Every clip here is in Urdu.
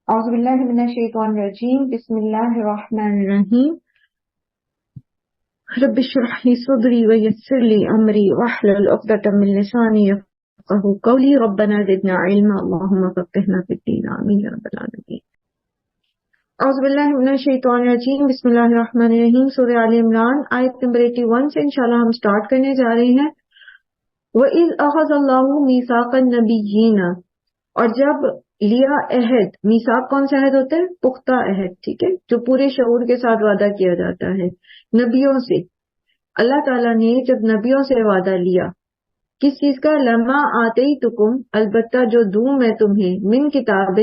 أعوذ بالله من الشيطان الرجيم بسم الله الرحمن الرحيم رب اشرح لي صدري ويسر لي أمري واحلل عقدة من لساني يفقهوا قولي ربنا زدنا علما اللهم فقهنا في الدين آمين يا رب العالمين. أعوذ بالله من الشيطان الرجيم بسم الله الرحمن الرحيم سورہ آل عمران آیت نمبر 81 سے انشاءاللہ ہم سٹارٹ کرنے جا رہے ہیں. وَإِذْ أَخَذَ اللَّهُ مِيثَاقَ النَّبِيِّينَ، اور جب لیا عہد، میثاق کون سا عہد ہوتا ہے؟ پختہ عہد، ٹھیک ہے، جو پورے شعور کے ساتھ وعدہ کیا جاتا ہے نبیوں سے. اللہ تعالیٰ نے جب نبیوں سے وعدہ لیا کس چیز کا؟ لما آتیتکم، البتہ جو دوں میں تمہیں، من کتاب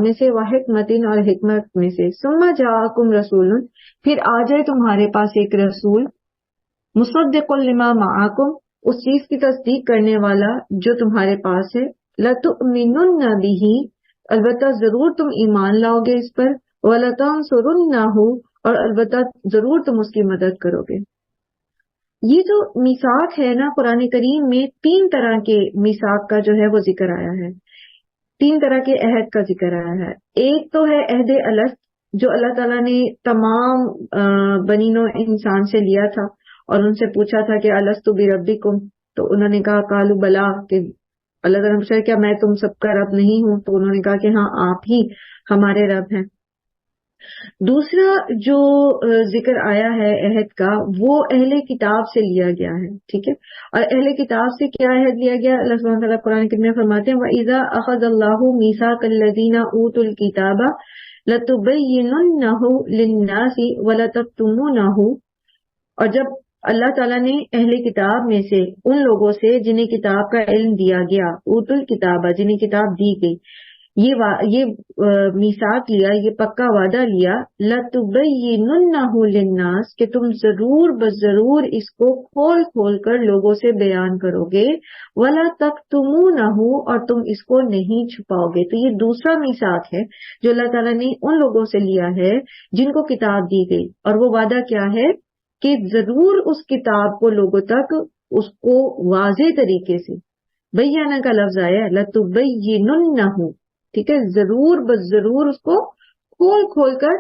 میں سے، وحکمت اور حکمت میں سے، ثم جاءکم رسول، پھر آ جائے تمہارے پاس ایک رسول، مصدق لما معاکم، اس چیز کی تصدیق کرنے والا جو تمہارے پاس ہے، لَتُؤْمِنُنَّ بِهِ، البتہ ضرور تم ایمان لاؤ گے اس پر، وَلَتَنْصُرُنَّهُ، اور البتہ ضرور تم اس کی مدد کرو گے. یہ جو میثاق ہے نا، قرآن کریم میں 3 طرح کے میثاق کا جو ہے وہ ذکر آیا ہے، 3 طرح کے عہد کا ذکر آیا ہے. ایک تو ہے عہد الست، جو اللہ تعالیٰ نے تمام بنی نوع انسان سے لیا تھا اور ان سے پوچھا تھا کہ الستُ بربکم، تو انہوں نے کہا قالوا بلا، کہ اللہ تعالیٰ نے پوچھا کیا میں تم سب کا رب نہیں ہوں؟ تو انہوں نے کہا کہ ہاں آپ ہی ہمارے رب ہیں. دوسرا جو ذکر آیا ہے عہد کا، وہ اہل کتاب سے لیا گیا ہے، ٹھیک ہے. اور اہل کتاب سے کیا عہد لیا گیا؟ اللہ سبحانہ وتعالیٰ قرآن کریم میں فرماتے ہیں وَإِذَا أَخَذَ اللَّهُ مِيثَاقَ الَّذِينَ أُوتُوا الْكِتَابَ لَتُبَيِّنُنَّهُ لِلنَّاسِ وَلَتَكْتُمُونَهُ، اور جب اللہ تعالیٰ نے اہل کتاب میں سے ان لوگوں سے جنہیں کتاب کا علم دیا گیا، اوت الکتاب، جنہیں کتاب دی گئی، یہ میثاق لیا، یہ پکا وعدہ لیا، لَتُبَيِّنُنَّهُ لِلنَّاسِ، کہ تم ضرور بضرور اس کو کھول کھول کر لوگوں سے بیان کرو گے، وَلَا تَكْتُمُونَهُ، اور تم اس کو نہیں چھپاؤ گے. تو یہ دوسرا میثاق ہے جو اللہ تعالیٰ نے ان لوگوں سے لیا ہے جن کو کتاب دی گئی. اور وہ وعدہ کیا ہے کہ ضرور اس کتاب کو لوگوں تک اس کو واضح طریقے سے، بیانہ کا لفظ آیا ہے، لَتُبَيِّنُنَّهُ، ٹھیک ہے، ضرور ضرور اس کو کھول کھول کر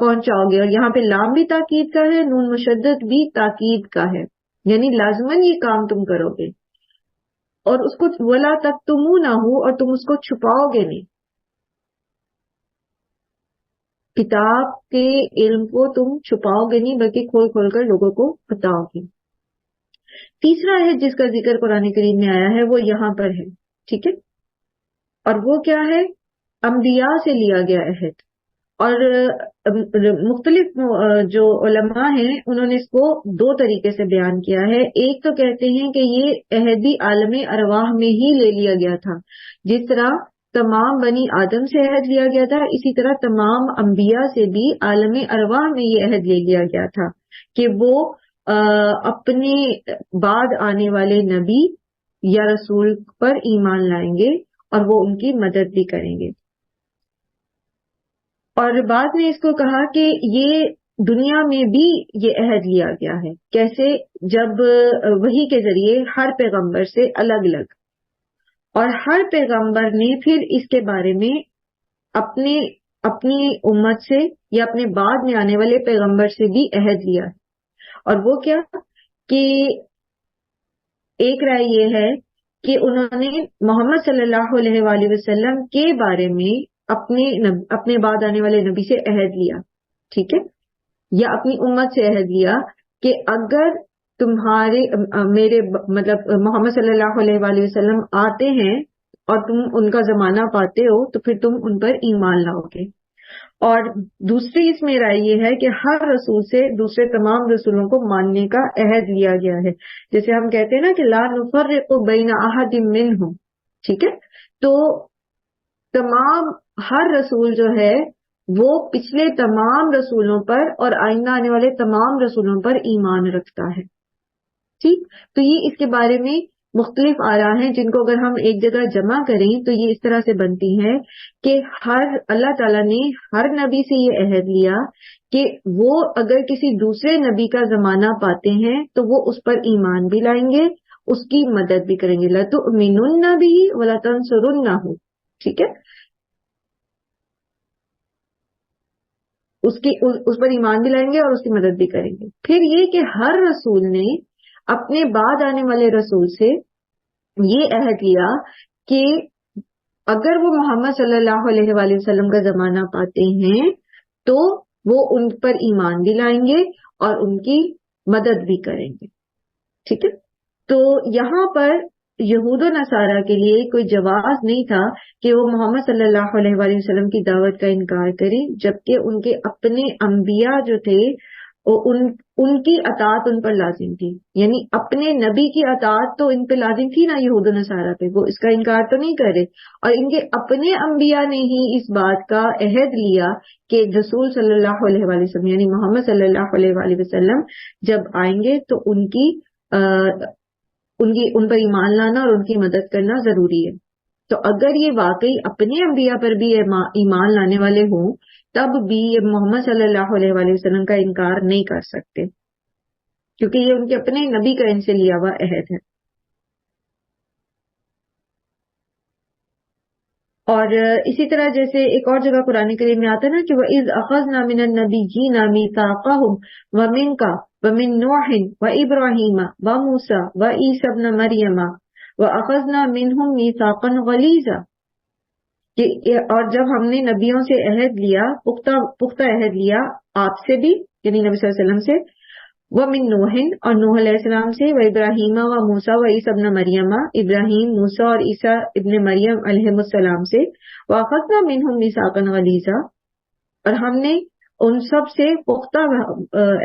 پہنچاؤ گے. اور یہاں پہ لام بھی تاکید کا ہے، نون مشدد بھی تاکید کا ہے، یعنی لازماً یہ کام تم کرو گے. اور اس کو وَلَا تَكْتُمُونَهُ، اور تم اس کو چھپاؤ گے نہیں، کتاب کے علم کو تم چھپاؤ گے نہیں بلکہ کھول کھول کر لوگوں کو بتاؤ گے. تیسرا ہے جس کا ذکر قرآن کریم میں آیا ہے وہ یہاں پر ہے، ٹھیک ہے. اور وہ کیا ہے؟ انبیاء سے لیا گیا عہد. اور مختلف جو علماء ہیں انہوں نے اس کو 2 طریقے سے بیان کیا ہے. ایک تو کہتے ہیں کہ یہ عہد بھی عالم ارواح میں ہی لے لیا گیا تھا، جس طرح تمام بنی آدم سے عہد لیا گیا تھا، اسی طرح تمام انبیاء سے بھی عالم ارواح میں یہ عہد لے لیا گیا تھا کہ وہ اپنے بعد آنے والے نبی یا رسول پر ایمان لائیں گے اور وہ ان کی مدد بھی کریں گے. اور بعد میں اس کو کہا کہ یہ دنیا میں بھی یہ عہد لیا گیا ہے. کیسے؟ جب وحی کے ذریعے ہر پیغمبر سے الگ الگ، اور ہر پیغمبر نے پھر اس کے بارے میں اپنی امت سے یا اپنے بعد میں آنے والے پیغمبر سے بھی عہد لیا ہے. اور وہ کیا کہ ایک رائے یہ ہے کہ انہوں نے محمد صلی اللہ علیہ وآلہ وسلم کے بارے میں اپنے بعد آنے والے نبی سے عہد لیا، ٹھیک ہے، یا اپنی امت سے عہد لیا کہ اگر میرے مطلب محمد صلی اللہ علیہ وآلہ وسلم آتے ہیں اور تم ان کا زمانہ پاتے ہو تو پھر تم ان پر ایمان لاؤ گے. اور دوسری اس میں رائے یہ ہے کہ ہر رسول سے دوسرے تمام رسولوں کو ماننے کا عہد لیا گیا ہے. جیسے ہم کہتے ہیں نا کہ لا نفرق بین احد منہم، ٹھیک ہے، تو ہر رسول جو ہے وہ پچھلے تمام رسولوں پر اور آئندہ آنے والے تمام رسولوں پر ایمان رکھتا ہے. ٹھیک، تو یہ اس کے بارے میں مختلف آراء ہیں جن کو اگر ہم ایک جگہ جمع کریں تو یہ اس طرح سے بنتی ہے کہ اللہ تعالیٰ نے ہر نبی سے یہ عہد لیا کہ وہ اگر کسی دوسرے نبی کا زمانہ پاتے ہیں تو وہ اس پر ایمان بھی لائیں گے، اس کی مدد بھی کریں گے. لَتُؤْمِنُنَّ بِهِ وَلَتَنْصُرُنَّهُ، ٹھیک ہے. اس پر ایمان بھی لائیں گے اور اس کی مدد بھی کریں گے. پھر یہ کہ ہر رسول نے اپنے بعد آنے والے رسول سے یہ عہد لیا کہ اگر وہ محمد صلی اللہ علیہ وآلہ وسلم کا زمانہ پاتے ہیں تو وہ ان پر ایمان بھی لائیں گے اور ان کی مدد بھی کریں گے. ٹھیک ہے. تو یہاں پر یہود و نصارہ کے لیے کوئی جواز نہیں تھا کہ وہ محمد صلی اللہ علیہ وآلہ وسلم کی دعوت کا انکار کریں، جبکہ ان کے اپنے انبیاء جو تھے ان کی اطاعت ان پر لازم تھی. یعنی اپنے نبی کی اطاعت تو ان پہ لازم تھی نا یہود و نصارہ پہ، وہ اس کا انکار تو نہیں کر رہے. اور ان کے اپنے انبیاء نے ہی اس بات کا عہد لیا کہ رسول صلی اللہ علیہ وآلہ وسلم یعنی محمد صلی اللہ علیہ وآلہ وسلم جب آئیں گے تو ان پر ایمان لانا اور ان کی مدد کرنا ضروری ہے. تو اگر یہ واقعی اپنے انبیاء پر بھی ایمان لانے والے ہوں تب بھی یہ محمد صلی اللہ علیہ وآلہ وسلم کا انکار نہیں کر سکتے، کیونکہ یہ ان کے اپنے نبی کا ان سے لیا ہوا عہد ہے. اور اسی طرح جیسے ایک اور جگہ قرآن کریم میں آتا ہے نا کہ وَإِذْ أَخَذْنَا مِنَ النَّبِيِّينَ مِيثَاقَهُمْ وَمِنْكَ وَمِن نُوحٍ وَإِبْرَاهِيمَ وَمُوسَى وَعِيسَى ابْنَ مَرْيَمَ وَأَخَذْنَا مِنْهُمْ مِيثَاقًا غَلِيظًا. اور جب ہم نے نبیوں سے عہد لیا، پختہ عہد لیا آپ سے بھی یعنی نبی صلی اللہ علیہ وسلم سے، وَمِن نُوحٍ اور نوح علیہ السلام سے، وَإِبْرَاهِيمَ وَمُوسَى وَعِيسَى ابْنَ مَرْيَمَ ابراہیم، موسیٰ اور عیسیٰ ابن مریم علیہ السلام سے، وَأَخَذْنَا مِنْهُمْ مِيثَاقًا غَلِيظًا اور ہم نے ان سب سے پختہ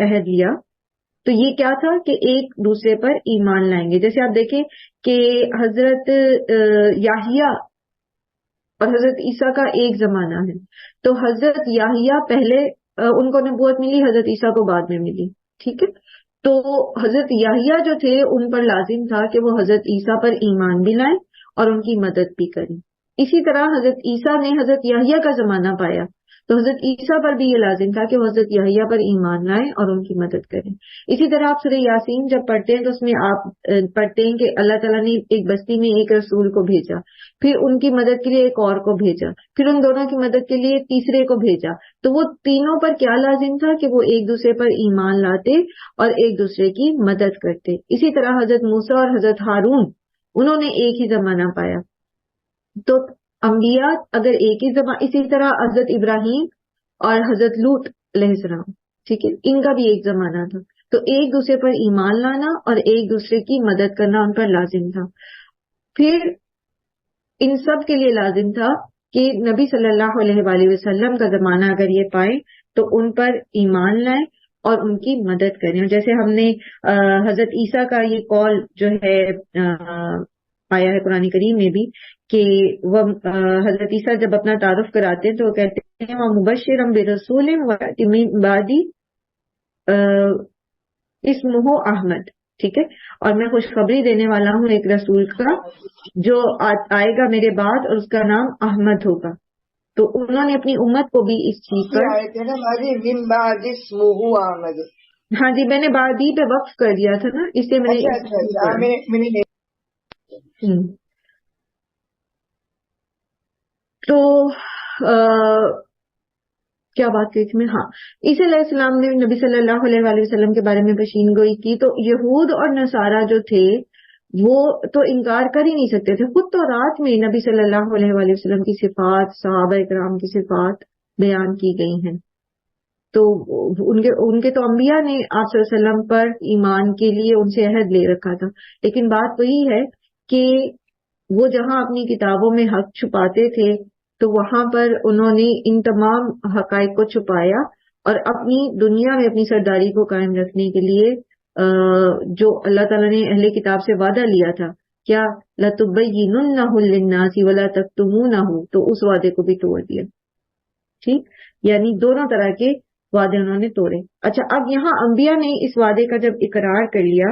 عہد لیا. تو یہ کیا تھا کہ ایک دوسرے پر ایمان لائیں گے. جیسے آپ دیکھیں کہ حضرت یحییٰ اور حضرت عیسیٰ کا ایک زمانہ ہے، تو حضرت یحییٰ پہلے ان کو نبوت ملی، حضرت عیسیٰ کو بعد میں ملی. ٹھیک ہے. تو حضرت یحییٰ جو تھے ان پر لازم تھا کہ وہ حضرت عیسیٰ پر ایمان بھی لائیں اور ان کی مدد بھی کریں. اسی طرح حضرت عیسیٰ نے حضرت یحییٰ کا زمانہ پایا تو حضرت عیسیٰ پر بھی یہ لازم تھا کہ وہ حضرت یحییٰ پر ایمان لائیں اور ان کی مدد کریں. اسی طرح آپ سورہ یاسین جب پڑھتے ہیں تو اس میں آپ پڑھتے ہیں کہ اللہ تعالیٰ نے ایک بستی میں ایک رسول کو بھیجا، پھر ان کی مدد کے لیے ایک اور کو بھیجا، پھر ان دونوں کی مدد کے لیے تیسرے کو بھیجا. تو وہ تینوں پر کیا لازم تھا کہ وہ ایک دوسرے پر ایمان لاتے اور ایک دوسرے کی مدد کرتے. اسی طرح حضرت موسیٰ اور حضرت ہارون انہوں نے ایک ہی زمانہ پایا. تو انبیاء اگر ایک ہی زمانہ، اسی طرح حضرت ابراہیم اور حضرت لوط علیہ السلام، ٹھیک ہے، ان کا بھی ایک زمانہ تھا. تو ایک دوسرے پر ایمان لانا اور ایک دوسرے کی مدد کرنا ان پر لازم تھا. پھر ان سب کے لیے لازم تھا کہ نبی صلی اللہ علیہ وآلہ وسلم کا زمانہ اگر یہ پائیں تو ان پر ایمان لائیں اور ان کی مدد کریں. جیسے ہم نے حضرت عیسیٰ کا یہ قول جو ہے آیا ہے قرآن کریم میں بھی کہ وہ حضرت عیسیٰ جب اپنا تعارف کراتے ہیں تو وہ کہتے ہیں وَمُبَشِّرًا بِرَسُولٍ وَيَأْتِي مِن بَعْدِهِ اسمہ احمد. ٹھیک ہے. اور میں خوشخبری دینے والا ہوں ایک رسول کا جو آئے گا میرے بعد اور اس کا نام احمد ہوگا. تو انہوں نے اپنی امت کو بھی اس چیز پر ہاں جی میں نے بعدی پہ وقف کر دیا تھا نا، اس سے میں نے تو کیا بات کی تھی میں، ہاں عیسیٰ علیہ السلام نے نبی صلی اللہ علیہ وآلہ وسلم کے بارے میں پیشین گوئی کی. تو یہود اور نصارہ جو تھے وہ تو انکار کر ہی نہیں سکتے تھے. خود تو رات میں نبی صلی اللہ علیہ وآلہ وسلم کی صفات، صحابہ کرام کی صفات بیان کی گئی ہیں. تو ان کے تو انبیاء نے آپ صلی اللہ علیہ وسلم پر ایمان کے لیے ان سے عہد لے رکھا تھا. لیکن بات وہی ہے کہ وہ جہاں اپنی کتابوں میں حق چھپاتے تھے تو وہاں پر انہوں نے ان تمام حقائق کو چھپایا اور اپنی دنیا میں اپنی سرداری کو قائم رکھنے کے لیے جو اللہ تعالیٰ نے اہل کتاب سے وعدہ لیا تھا کیا لَتُبَيِّنُنَّهُ لِلنَّاسِ وَلَا تَكْتُمُونَهُ، تو اس وعدے کو بھی توڑ دیا. ٹھیک، یعنی دونوں طرح کے وعدے انہوں نے توڑے. اچھا اب یہاں انبیاء نے اس وعدے کا جب اقرار کر لیا،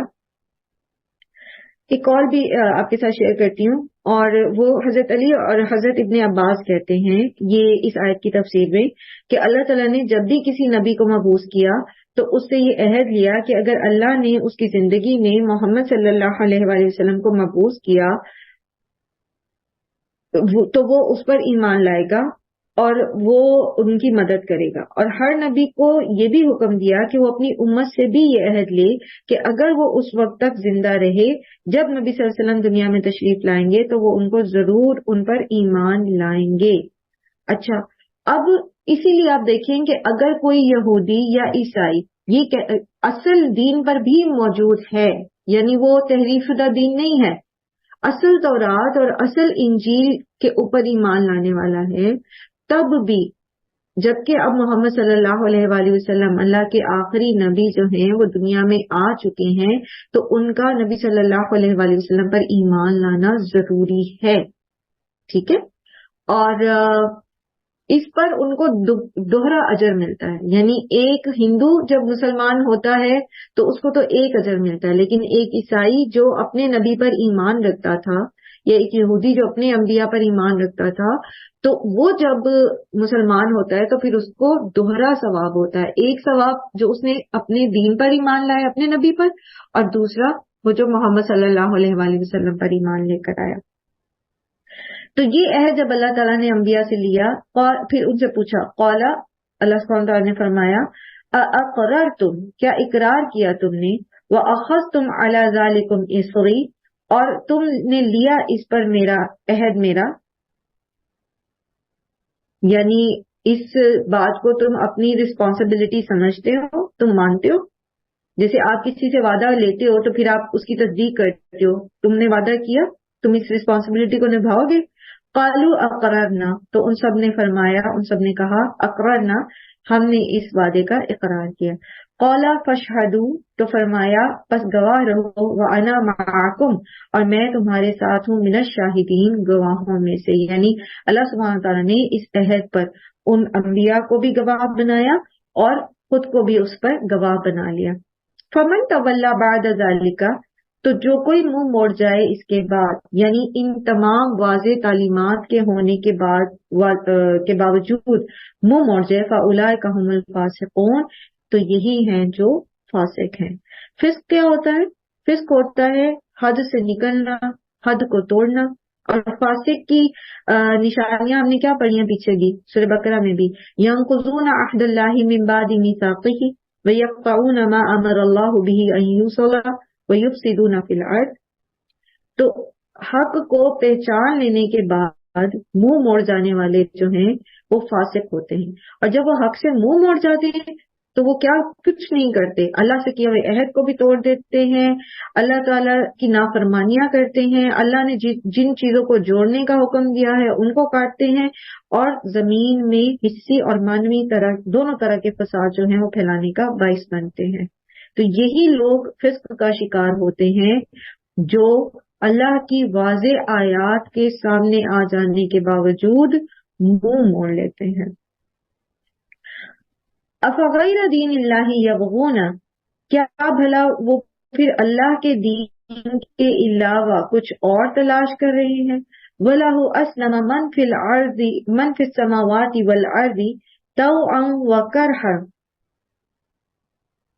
ایک اور بھی آپ کے ساتھ شیئر کرتی ہوں، اور وہ حضرت علی اور حضرت ابن عباس کہتے ہیں یہ اس آیت کی تفسیر میں کہ اللہ تعالیٰ نے جب بھی کسی نبی کو مبعوث کیا تو اس سے یہ عہد لیا کہ اگر اللہ نے اس کی زندگی میں محمد صلی اللہ علیہ وآلہ وسلم کو مبعوث کیا تو وہ اس پر ایمان لائے گا اور وہ ان کی مدد کرے گا. اور ہر نبی کو یہ بھی حکم دیا کہ وہ اپنی امت سے بھی یہ عہد لے کہ اگر وہ اس وقت تک زندہ رہے جب نبی صلی اللہ علیہ وسلم دنیا میں تشریف لائیں گے تو وہ ان کو ضرور ان پر ایمان لائیں گے. اچھا، اب اسی لیے آپ دیکھیں کہ اگر کوئی یہودی یا عیسائی یہ اصل دین پر بھی موجود ہے، یعنی وہ تحریف شدہ دین نہیں ہے، اصل تورات اور اصل انجیل کے اوپر ایمان لانے والا ہے، تب بھی جبکہ اب محمد صلی اللہ علیہ وآلہ وسلم اللہ کے آخری نبی جو ہیں وہ دنیا میں آ چکے ہیں، تو ان کا نبی صلی اللہ علیہ وآلہ وسلم پر ایمان لانا ضروری ہے. ٹھیک ہے، اور اس پر ان کو دوہرا اجر ملتا ہے. یعنی ایک ہندو جب مسلمان ہوتا ہے تو اس کو تو ایک اجر ملتا ہے، لیکن ایک عیسائی جو اپنے نبی پر ایمان رکھتا تھا یا ایک یہودی جو اپنے انبیاء پر ایمان رکھتا تھا، تو وہ جب مسلمان ہوتا ہے تو پھر اس کو دوہرا ثواب ہوتا ہے. ایک ثواب جو اس نے اپنے دین پر ایمان لایا اپنے نبی پر، اور دوسرا وہ جو محمد صلی اللہ علیہ وآلہ وسلم پر ایمان لے کر آیا. تو یہ عہد جب اللہ تعالیٰ نے انبیاء سے لیا اور پھر ان سے پوچھا، قالا، اللہ سبحانہ تعالیٰ نے فرمایا، اقررتم، کیا اقرار کیا تم نے، واخذتم علی ذالکم اصری، اور تم نے لیا اس پر میرا عہد میرا، یعنی اس بات کو تم اپنی رسپانسبلٹی سمجھتے ہو، تم مانتے ہو. جیسے آپ کسی سے وعدہ لیتے ہو تو پھر آپ اس کی تصدیق کرتے ہو، تم نے وعدہ کیا، تم اس رسپانسبلٹی کو نبھاؤ گے. قالوا اقررنا، تو ان سب نے فرمایا، ان سب نے کہا اقررنا، ہم نے اس وعدے کا اقرار کیا. قال فاشهدوا، تو فرمایا پس گواہ رہو، وانا معکم، اور میں تمہارے ساتھ ہوں، من الشاہدین، گواہوں میں سے. یعنی اللہ سبحانہ تعالیٰ نے اس عہد پر ان انبیاء کو بھی گواہ بنایا اور خود کو بھی اس پر گواہ بنا لیا. فمن تولی بعد ذالک، تو جو کوئی منہ موڑ جائے اس کے بعد، یعنی ان تمام واضح تعلیمات کے ہونے کے باوجود منہ موڑ جائے، فاولئک هم الفاسقون، تو یہی ہیں جو فاسق ہیں. فسق کیا ہوتا ہے؟ فسق ہوتا ہے حد سے نکلنا، حد کو توڑنا. اور فاسق کی نشانیاں ہم نے کیا پڑھی ہیں پیچھے بھی سورہ بقرہ میں بھی، ينقضون عہد اللہ من بعد میثاقہ وَيَقْطَعُونَ مَا أَمَرَ اللَّهُ بِهِ أَن يُوصَلَ وَيُفْسِدُونَ فِي الْأَرْضِ. تو حق کو پہچان لینے کے بعد منہ موڑ جانے والے جو ہیں وہ فاسق ہوتے ہیں. اور جب وہ حق سے منہ موڑ جاتے ہیں تو وہ کیا کچھ نہیں کرتے، اللہ سے کیے ہوئے عہد کو بھی توڑ دیتے ہیں، اللہ تعالیٰ کی نافرمانیاں کرتے ہیں، اللہ نے جن چیزوں کو جوڑنے کا حکم دیا ہے ان کو کاٹتے ہیں، اور زمین میں حصی اور مانوی دونوں طرح کے فساد جو ہیں وہ پھیلانے کا باعث بنتے ہیں. تو یہی لوگ فسق کا شکار ہوتے ہیں جو اللہ کی واضح آیات کے سامنے آ جانے کے باوجود منہ موڑ لیتے ہیں. افغیر دین اللہ یبغون، کیا بھلا وہ پھر اللہ کے دین کے علاوہ کچھ اور تلاش کر رہے ہیں. وَلَهُ أَسْلَمَ مَنْ فِي السَّمَاوَاتِ وَالْأَرْضِ طَوْعًا وَكَرْهًا،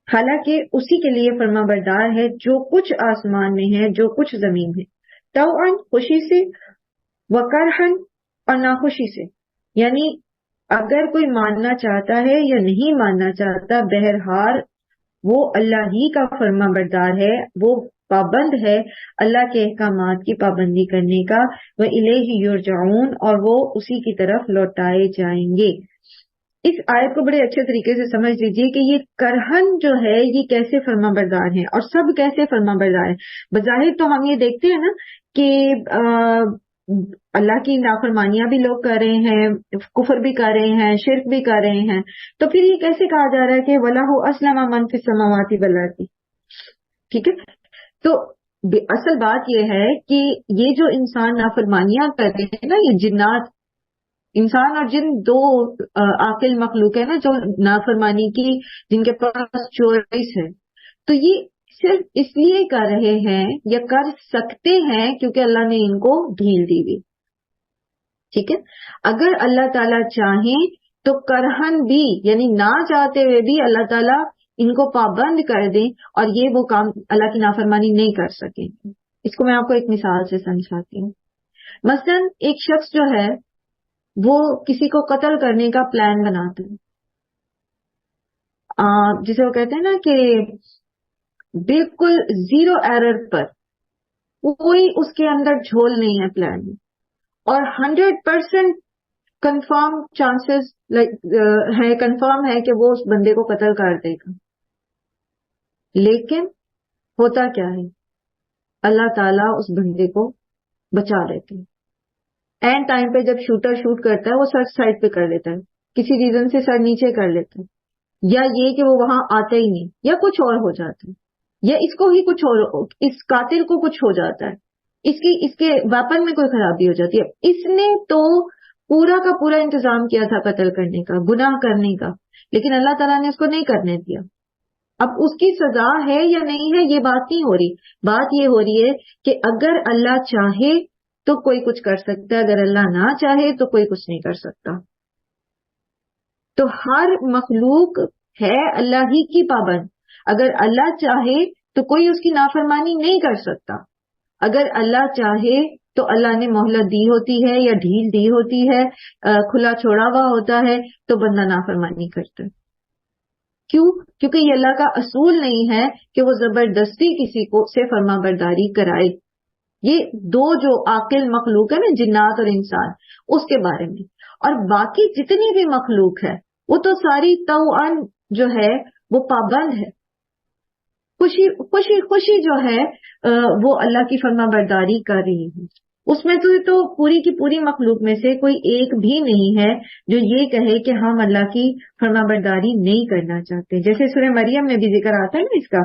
حالانکہ اسی کے لیے فرما بردار ہے جو کچھ آسمان میں ہے جو کچھ زمین میں، طوعاً خوشی سے، وکرہن اور ناخوشی سے. یعنی اگر کوئی ماننا چاہتا ہے یا نہیں ماننا چاہتا، بہرحال وہ اللہ ہی کا فرما بردار ہے، وہ پابند ہے اللہ کے احکامات کی پابندی کرنے کا. وَإِلَيْهِ يُرْجَعُونَ، اور وہ اسی کی طرف لوٹائے جائیں گے. اس آیت کو بڑے اچھے طریقے سے سمجھ لیجیے کہ یہ کرہن جو ہے یہ کیسے فرما بردار ہے اور سب کیسے فرما بردار ہے. بظاہر تو ہم یہ دیکھتے ہیں نا کہ اللہ کی نافرمانیاں بھی لوگ کر رہے ہیں، کفر بھی کر رہے ہیں، شرک بھی کر رہے ہیں، تو پھر یہ کیسے کہا جا رہا ہے کہ وَلَهُ أَسْلَمَ مَنْ فِي السَّمَاوَاتِ وَالْأَرْضِ. ٹھیک ہے، تو اصل بات یہ ہے کہ یہ جو انسان نافرمانیاں کر رہے ہیں نا، یہ جنات، انسان اور جن دو عاقل مخلوق ہے نا جو نافرمانی کی، جن کے پاس چوائس ہے، تو یہ صرف اس لیے کر رہے ہیں یا کر سکتے ہیں کیونکہ اللہ نے ان کو ڈھیل دی ہوئی. ٹھیک ہے، اگر اللہ تعالیٰ چاہیں تو کرہن بھی، یعنی نہ چاہتے ہوئے بھی اللہ تعالیٰ ان کو پابند کر دیں اور یہ وہ کام اللہ کی نافرمانی نہیں کر سکیں. اس کو میں آپ کو ایک مثال سے سمجھاتی ہوں. مثلا ایک شخص جو ہے وہ کسی کو قتل کرنے کا پلان بناتا ہے، جسے وہ کہتے ہیں نا کہ بالکل زیرو ایرر پر، کوئی اس کے اندر جھول نہیں ہے پلان میں، اور 100% کنفرم چانسز ہے، کنفرم ہے کہ وہ اس بندے کو قتل کر دے گا. لیکن ہوتا کیا ہے، اللہ تعالیٰ اس بندے کو بچا لیتے ہیں. اینڈ ٹائم پہ جب شوٹر شوٹ کرتا ہے وہ سر سائڈ پہ کر لیتا ہے، کسی ریزن سے سر نیچے کر لیتا ہے، یا یہ کہ وہ وہاں آتا ہی نہیں، یا کچھ اور ہو جاتا ہے، یا اس کو ہی کچھ اور، اس قاتل کو کچھ ہو جاتا ہے، اس کے ویپن میں کوئی خرابی ہو جاتی ہے. اس نے تو پورا کا پورا انتظام کیا تھا قتل کرنے کا، گناہ کرنے کا، لیکن اللہ تعالیٰ نے اس کو نہیں کرنے دیا. اب اس کی سزا ہے یا نہیں ہے یہ بات نہیں ہو رہی، بات یہ ہو رہی ہے کہ اگر اللہ چاہے تو کوئی کچھ کر سکتا ہے، اگر اللہ نہ چاہے تو کوئی کچھ نہیں کر سکتا. تو ہر مخلوق ہے اللہ ہی کی پابند. اگر اللہ چاہے تو کوئی اس کی نافرمانی نہیں کر سکتا. اگر اللہ چاہے تو اللہ نے مہلت دی ہوتی ہے یا ڈھیل دی ہوتی ہے، کھلا چھوڑا ہوا ہوتا ہے تو بندہ نافرمانی کرتا ہے. کیوں؟ کیونکہ یہ اللہ کا اصول نہیں ہے کہ وہ زبردستی کسی کو سے فرما برداری کرائے. یہ دو جو عاقل مخلوق ہے نا، جنات اور انسان، اس کے بارے میں. اور باقی جتنی بھی مخلوق ہے وہ تو ساری توأن جو ہے وہ پابند ہے، خوشی خوشی خوشی جو ہے وہ اللہ کی فرما برداری کر رہی ہے. اس میں تو پوری کی پوری مخلوق میں سے کوئی ایک بھی نہیں ہے جو یہ کہے کہ ہم اللہ کی فرما برداری نہیں کرنا چاہتے. جیسے سورہ مریم میں بھی ذکر آتا ہے نا اس کا،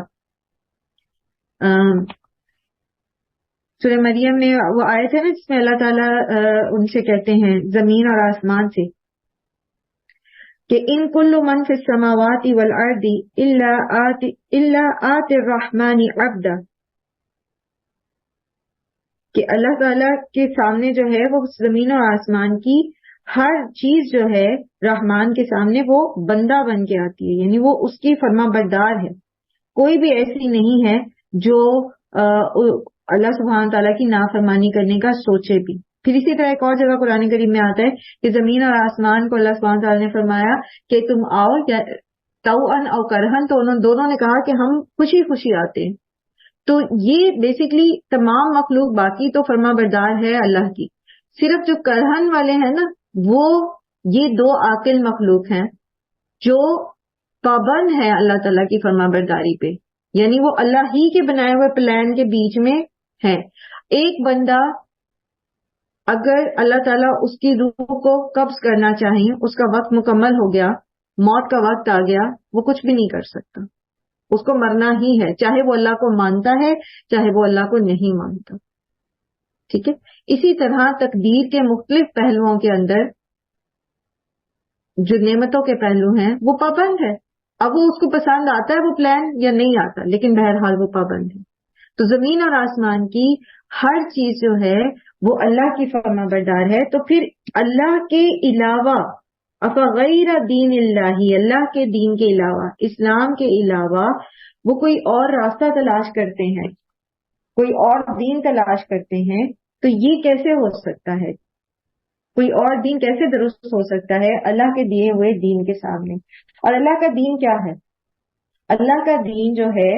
سورہ مریم میں وہ آیت ہے نا جس میں اللہ تعالیٰ ان سے کہتے ہیں زمین اور آسمان سے کہ ان کل من فی السماوات والارض الا آتی الرحمن عبدا، کہ اللہ تعالیٰ کے سامنے جو ہے وہ زمین اور آسمان کی ہر چیز جو ہے رحمان کے سامنے وہ بندہ بن کے آتی ہے، یعنی وہ اس کی فرما بردار ہے. کوئی بھی ایسی نہیں ہے جو اللہ سبحانہ تعالیٰ کی نافرمانی کرنے کا سوچے بھی. پھر اسی طرح ایک اور جگہ قرآن کریم میں آتا ہے کہ زمین اور آسمان کو اللہ سبحانہ تعالیٰ نے فرمایا کہ تم آؤ توأن اور کرہن، تو انہوں دونوں نے کہا کہ ہم خوشی خوشی آتے ہیں. تو یہ بیسیکلی تمام مخلوق باقی تو فرما بردار ہے اللہ کی، صرف جو کرہن والے ہیں نا وہ یہ دو عاقل مخلوق ہیں جو پابند ہے اللہ تعالیٰ کی فرما برداری پہ، یعنی وہ اللہ ہی کے بنائے ہوئے پلان کے بیچ میں ہے. ایک بندہ اگر اللہ تعالیٰ اس کی روح کو قبض کرنا چاہیں، اس کا وقت مکمل ہو گیا، موت کا وقت آ گیا، وہ کچھ بھی نہیں کر سکتا، اس کو مرنا ہی ہے، چاہے وہ اللہ کو مانتا ہے چاہے وہ اللہ کو نہیں مانتا. ٹھیک ہے. اسی طرح تقدیر کے مختلف پہلوؤں کے اندر جو نعمتوں کے پہلو ہیں وہ پابند ہے. اب وہ اس کو پسند آتا ہے وہ پلان یا نہیں آتا، لیکن بہرحال وہ پابند ہے. تو زمین اور آسمان کی ہر چیز جو ہے وہ اللہ کی فرما بردار ہے. تو پھر اللہ کے علاوہ افغیر دین اللہ، اللہ کے دین کے علاوہ، اسلام کے علاوہ وہ کوئی اور راستہ تلاش کرتے ہیں، کوئی اور دین تلاش کرتے ہیں، تو یہ کیسے ہو سکتا ہے؟ کوئی اور دین کیسے درست ہو سکتا ہے اللہ کے دیے ہوئے دین کے سامنے؟ اور اللہ کا دین کیا ہے؟ اللہ کا دین جو ہے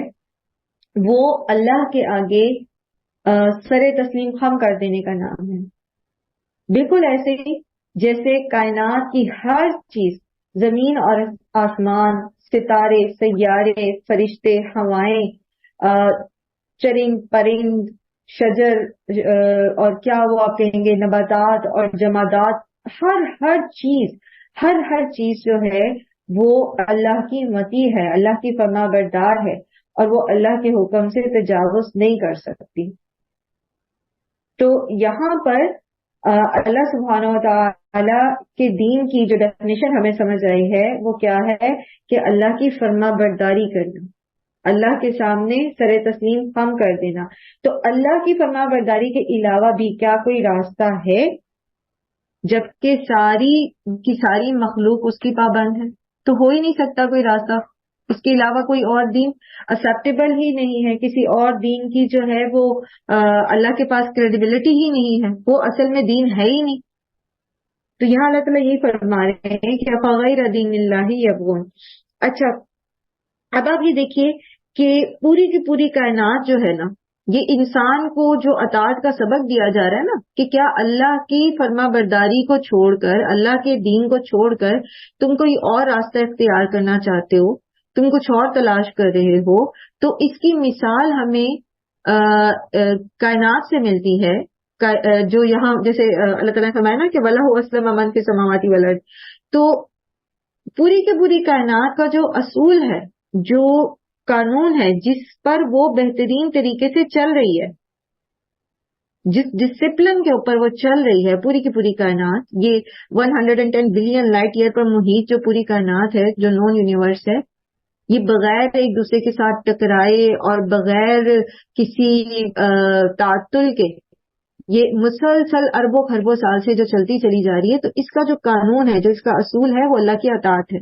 وہ اللہ کے آگے سر تسلیم خم کر دینے کا نام ہے. بالکل ایسے ہی جیسے کائنات کی ہر چیز، زمین اور آسمان، ستارے، سیارے، فرشتے، ہوائیں، چرند پرند، شجر، اور کیا وہ آپ کہیں گے نباتات اور جمادات، ہر چیز جو ہے وہ اللہ کی مطیع ہے، اللہ کی فرما بردار ہے، اور وہ اللہ کے حکم سے تجاوز نہیں کر سکتی. تو یہاں پر اللہ سبحانہ و تعالی کے دین کی جو ڈیفینیشن ہمیں سمجھ آئی ہے وہ کیا ہے کہ اللہ کی فرما برداری کرنا، اللہ کے سامنے سر تسلیم خم کر دینا. تو اللہ کی فرما برداری کے علاوہ بھی کیا کوئی راستہ ہے؟ جبکہ ساری کی ساری مخلوق اس کی پابند ہے، تو ہو ہی نہیں سکتا کوئی راستہ. اس کے علاوہ کوئی اور دین ایکسیپٹیبل ہی نہیں ہے. کسی اور دین کی جو ہے وہ اللہ کے پاس کریڈیبلٹی ہی نہیں ہے، وہ اصل میں دین ہے ہی نہیں. تو یہاں اللہ تعالیٰ یہی فرما رہے ہیں کہ غیر دین اللہ یبغون. اچھا اب آپ یہ دیکھیے کہ پوری کی پوری کائنات جو ہے نا، یہ انسان کو جو اطاعت کا سبق دیا جا رہا ہے نا، کہ کیا اللہ کی فرما برداری کو چھوڑ کر، اللہ کے دین کو چھوڑ کر تم کوئی اور راستہ اختیار کرنا چاہتے ہو، تم کچھ اور تلاش کر رہے ہو. تو اس کی مثال ہمیں کائنات سے ملتی ہے. جو یہاں جیسے اللہ تعالیٰ نے فرمایا نا کہ وَلَهُ أَسْلَمَ مَن فِي السَّمَاوَاتِ وَالْأَرْضِ، تو پوری کی پوری کائنات کا جو اصول ہے، جو قانون ہے، جس پر وہ بہترین طریقے سے چل رہی ہے، جس ڈسپلن کے اوپر وہ چل رہی ہے، پوری کی پوری کائنات، یہ 110 بلین لائٹ ایئر پر محیط جو پوری کائنات ہے، جو نون یونیورس ہے، یہ بغیر ایک دوسرے کے ساتھ ٹکرائے اور بغیر کسی تعطل کے یہ مسلسل اربوں خربوں سال سے جو چلتی چلی جا رہی ہے. تو اس کا جو قانون ہے، جو اس کا اصول ہے، وہ اللہ کی اطاعت ہے.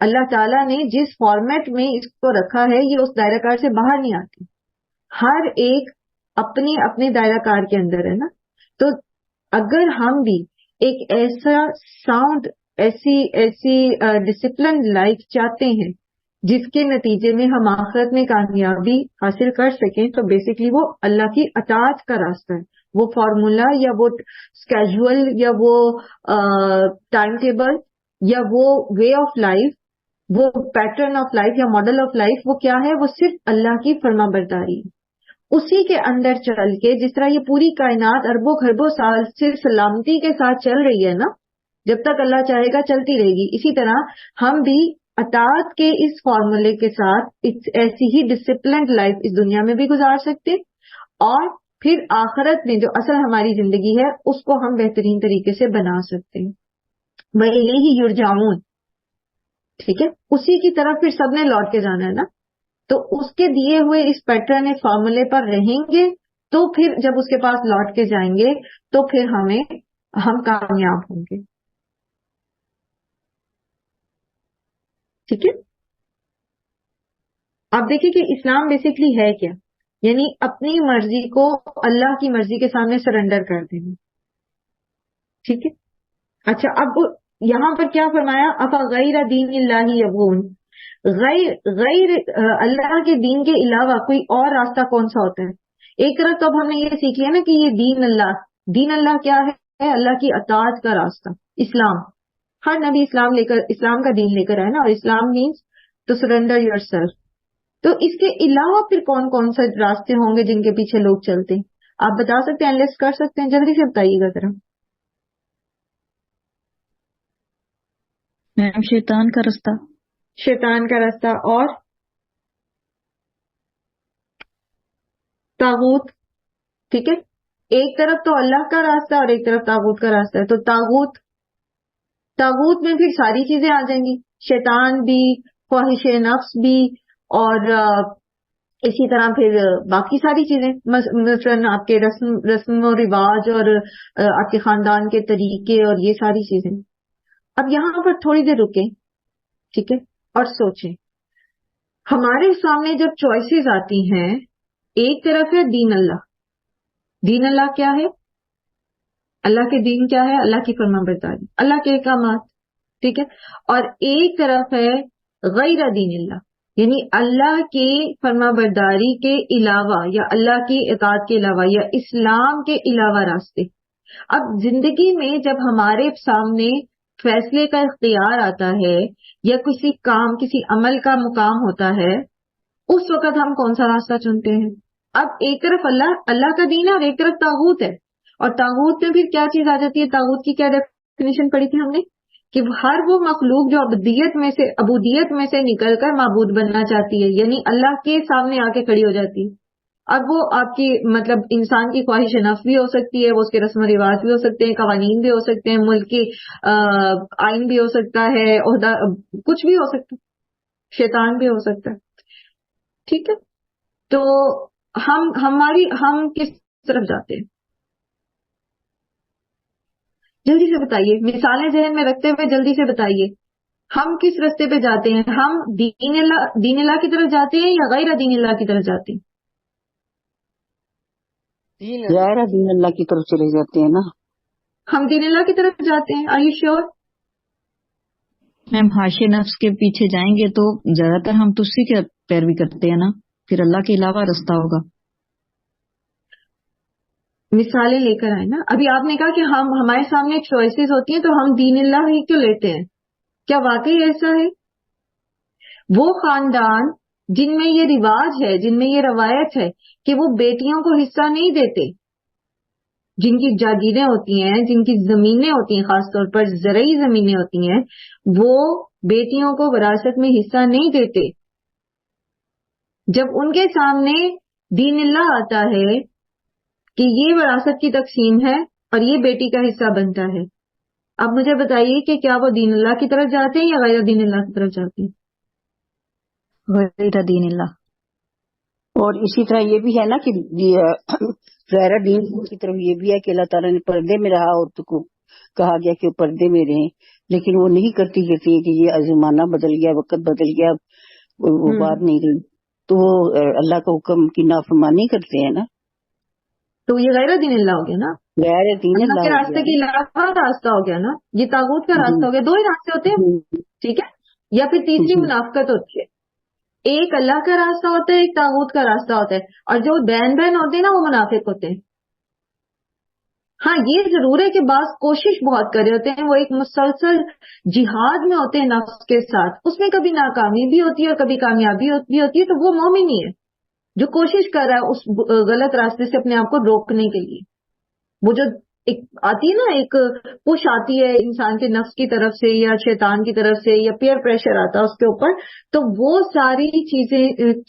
اللہ تعالیٰ نے جس فارمیٹ میں اس کو رکھا ہے، یہ اس دائرہ کار سے باہر نہیں آتی. ہر ایک اپنے اپنے دائرہ کار کے اندر ہے نا. تو اگر ہم بھی ایک ایسا ساؤنڈ، ایسی ڈسپلن لائف چاہتے ہیں جس کے نتیجے میں ہم آخرت میں کامیابی حاصل کر سکیں، تو بیسکلی وہ اللہ کی اطاعت کا راستہ ہے. وہ فارمولا یا وہ اسکیجول یا وہ ٹائم ٹیبل یا وہ وے آف لائف، وہ پیٹرن آف لائف یا ماڈل آف لائف، وہ کیا ہے؟ وہ صرف اللہ کی فرما برداری ہے. اسی کے اندر چل کے جس طرح یہ پوری کائنات اربوں خربوں سال سے سلامتی کے ساتھ چل رہی ہے نا، جب تک اللہ چاہے گا چلتی رہے گی، اسی طرح ہم بھی اطاعت کے اس فارمولے کے ساتھ ایسی ہی ڈسپلنڈ لائف اس دنیا میں بھی گزار سکتے، اور پھر آخرت میں جو اصل ہماری زندگی ہے اس کو ہم بہترین طریقے سے بنا سکتے ہیں. وَإِلَيْهِ يُرْجَعُونَ. ٹھیک ہے، اسی کی طرف پھر سب نے لوٹ کے جانا ہے نا. تو اس کے دیے ہوئے اس پیٹرن، اس فارمولے پر رہیں گے تو پھر جب اس کے پاس لوٹ کے جائیں گے تو پھر ہم کامیاب ہوں گے. ٹھیک ہے، آپ دیکھیں کہ اسلام بیسکلی ہے کیا؟ یعنی اپنی مرضی کو اللہ کی مرضی کے سامنے سرنڈر کر دینا. ٹھیک ہے. اچھا اب یہاں پر کیا فرمایا؟ غیر دین اللہ یبغون. غیر اللہ کے دین کے علاوہ کوئی اور راستہ کون سا ہوتا ہے؟ ایک طرف تو اب ہم نے یہ سیکھ لیا نا کہ یہ دین اللہ کیا ہے؟ اللہ کی اطاعت کا راستہ، اسلام. ہر نبی اسلام کا دین لے کر آئے نا، اور Islam means to surrender yourself. تو اس کے علاوہ پھر کون کون سے راستے ہوں گے جن کے پیچھے لوگ چلتے ہیں؟ آپ بتا سکتے ہیں؟ انلسٹ کر سکتے ہیں؟ جلدی سے بتائیے گا ذرا. میم شیطان کا راستہ. شیطان کا راستہ اور طاغوت. ٹھیک ہے، ایک طرف تو اللہ کا راستہ اور ایک طرف طاغوت کا راستہ ہے. تو طاغوت میں پھر ساری چیزیں آ جائیں گی، شیطان بھی، خواہش نفس بھی، اور اسی طرح پھر باقی ساری چیزیں، مثلاً آپ کے رسم و رواج اور آپ کے خاندان کے طریقے اور یہ ساری چیزیں. اب یہاں پر تھوڑی دیر رکیں، ٹھیک ہے، اور سوچیں. ہمارے سامنے جب چوائسیز آتی ہیں، ایک طرف ہے دین اللہ. دین اللہ کیا ہے؟ اللہ کے دین کیا ہے؟ اللہ کی فرما برداری، اللہ کے احکامات. ٹھیک ہے. اور ایک طرف ہے غیر دین اللہ، یعنی اللہ کی فرما برداری کے علاوہ یا اللہ کی اطاعت کے علاوہ یا اسلام کے علاوہ راستے. اب زندگی میں جب ہمارے سامنے فیصلے کا اختیار آتا ہے یا کسی کام، کسی عمل کا مقام ہوتا ہے، اس وقت ہم کون سا راستہ چنتے ہیں؟ اب ایک طرف اللہ کا دین ہے اور ایک طرف طاغوت ہے. اور طاغوت میں پھر کیا چیز آ جاتی ہے؟ طاغوت کی کیا ڈیفینیشن پڑھی تھی ہم نے؟ کہ ہر وہ مخلوق جو عبودیت میں سے نکل کر معبود بننا چاہتی ہے، یعنی اللہ کے سامنے آ کے کھڑی ہو جاتی ہے. اب وہ آپ کی مطلب انسان کی خواہش نفس بھی ہو سکتی ہے، وہ اس کے رسم و رواج بھی ہو سکتے ہیں، قوانین بھی ہو سکتے ہیں، ملک کی آئین بھی ہو سکتا ہے، عہدہ کچھ بھی ہو سکتا ہے، شیطان بھی ہو سکتا ہے. ٹھیک ہے، تو ہم کس طرف جاتے ہیں؟ جلدی سے بتائیے، مثالیں ذہن میں رکھتے ہوئے جلدی سے بتائیے. ہم کس راستے پہ جاتے ہیں؟ ہم دین اللہ کی طرف جاتے ہیں یا غیر دین اللہ کی طرف جاتے ہیں؟ غیر دین اللہ کی طرف چلے جاتے ہیں نا. ہم دین اللہ کی طرف جاتے ہیں. Are you sure? میم حاشیہ نفس کے پیچھے جائیں گے تو زیادہ تر ہم تو اسی کے پیروی کرتے ہیں نا، پھر اللہ کے علاوہ رستہ ہوگا. مثالیں لے کر آئے نا. ابھی آپ نے کہا کہ ہمارے سامنے چوائسیز ہوتی ہیں تو ہم دین اللہ ہی کیوں لیتے ہیں؟ کیا واقعی ایسا ہے؟ وہ خاندان جن میں یہ رواج ہے، جن میں یہ روایت ہے کہ وہ بیٹیوں کو حصہ نہیں دیتے، جن کی جاگیریں ہوتی ہیں، جن کی زمینیں ہوتی ہیں، خاص طور پر زرعی زمینیں ہوتی ہیں، وہ بیٹیوں کو وراثت میں حصہ نہیں دیتے. جب ان کے سامنے دین اللہ آتا ہے کہ یہ وراثت کی تقسیم ہے اور یہ بیٹی کا حصہ بنتا ہے، اب مجھے بتائیے کہ کیا وہ دین اللہ کی طرف جاتے ہیں یا غیر دین اللہ کی طرف جاتے ہیں؟ غیر دین اللہ. اور اسی طرح یہ بھی ہے نا کہ غیر دین کی طرف یہ بھی ہے کہ اللہ تعالیٰ نے پردے میں رہا عورت کو کہا گیا کہ وہ پردے میں رہیں، لیکن وہ نہیں کرتی کہ یہ زمانہ بدل گیا، وقت بدل گیا، وہ بات نہیں رہی، تو وہ اللہ کا حکم کی نافرمانی کرتے ہیں نا. تو یہ غیر دین اللہ ہو گیا نا، غیر دین اللہ اللہ کے ہو راستے گیا. کے علاوہ راستہ ہو گیا نا، یہ طاغوت کا راستہ ہو گیا. دو ہی راستے ہوتے ہیں، ٹھیک ہے. یا پھر تیسری منافقت ہوتی ہے، ایک اللہ کا راستہ ہوتا ہے، ایک طاغوت کا راستہ ہوتا ہے، اور جو بہن ہوتے ہیں نا وہ منافق ہوتے ہیں. ہاں یہ ضرور ہے کہ بعض کوشش بہت کر رہے ہوتے ہیں، وہ ایک مسلسل جہاد میں ہوتے ہیں نفس کے ساتھ، اس میں کبھی ناکامی بھی ہوتی ہے اور کبھی کامیابی بھی ہوتی ہے، تو وہ مومن ہی ہے جو کوشش کر رہا ہے اس غلط راستے سے اپنے آپ کو روکنے کے لیے. وہ جو ایک آتی ہے نا، ایک پش آتی ہے انسان کے نفس کی طرف سے یا شیطان کی طرف سے یا پیئر پریشر آتا ہے اس کے اوپر، تو وہ ساری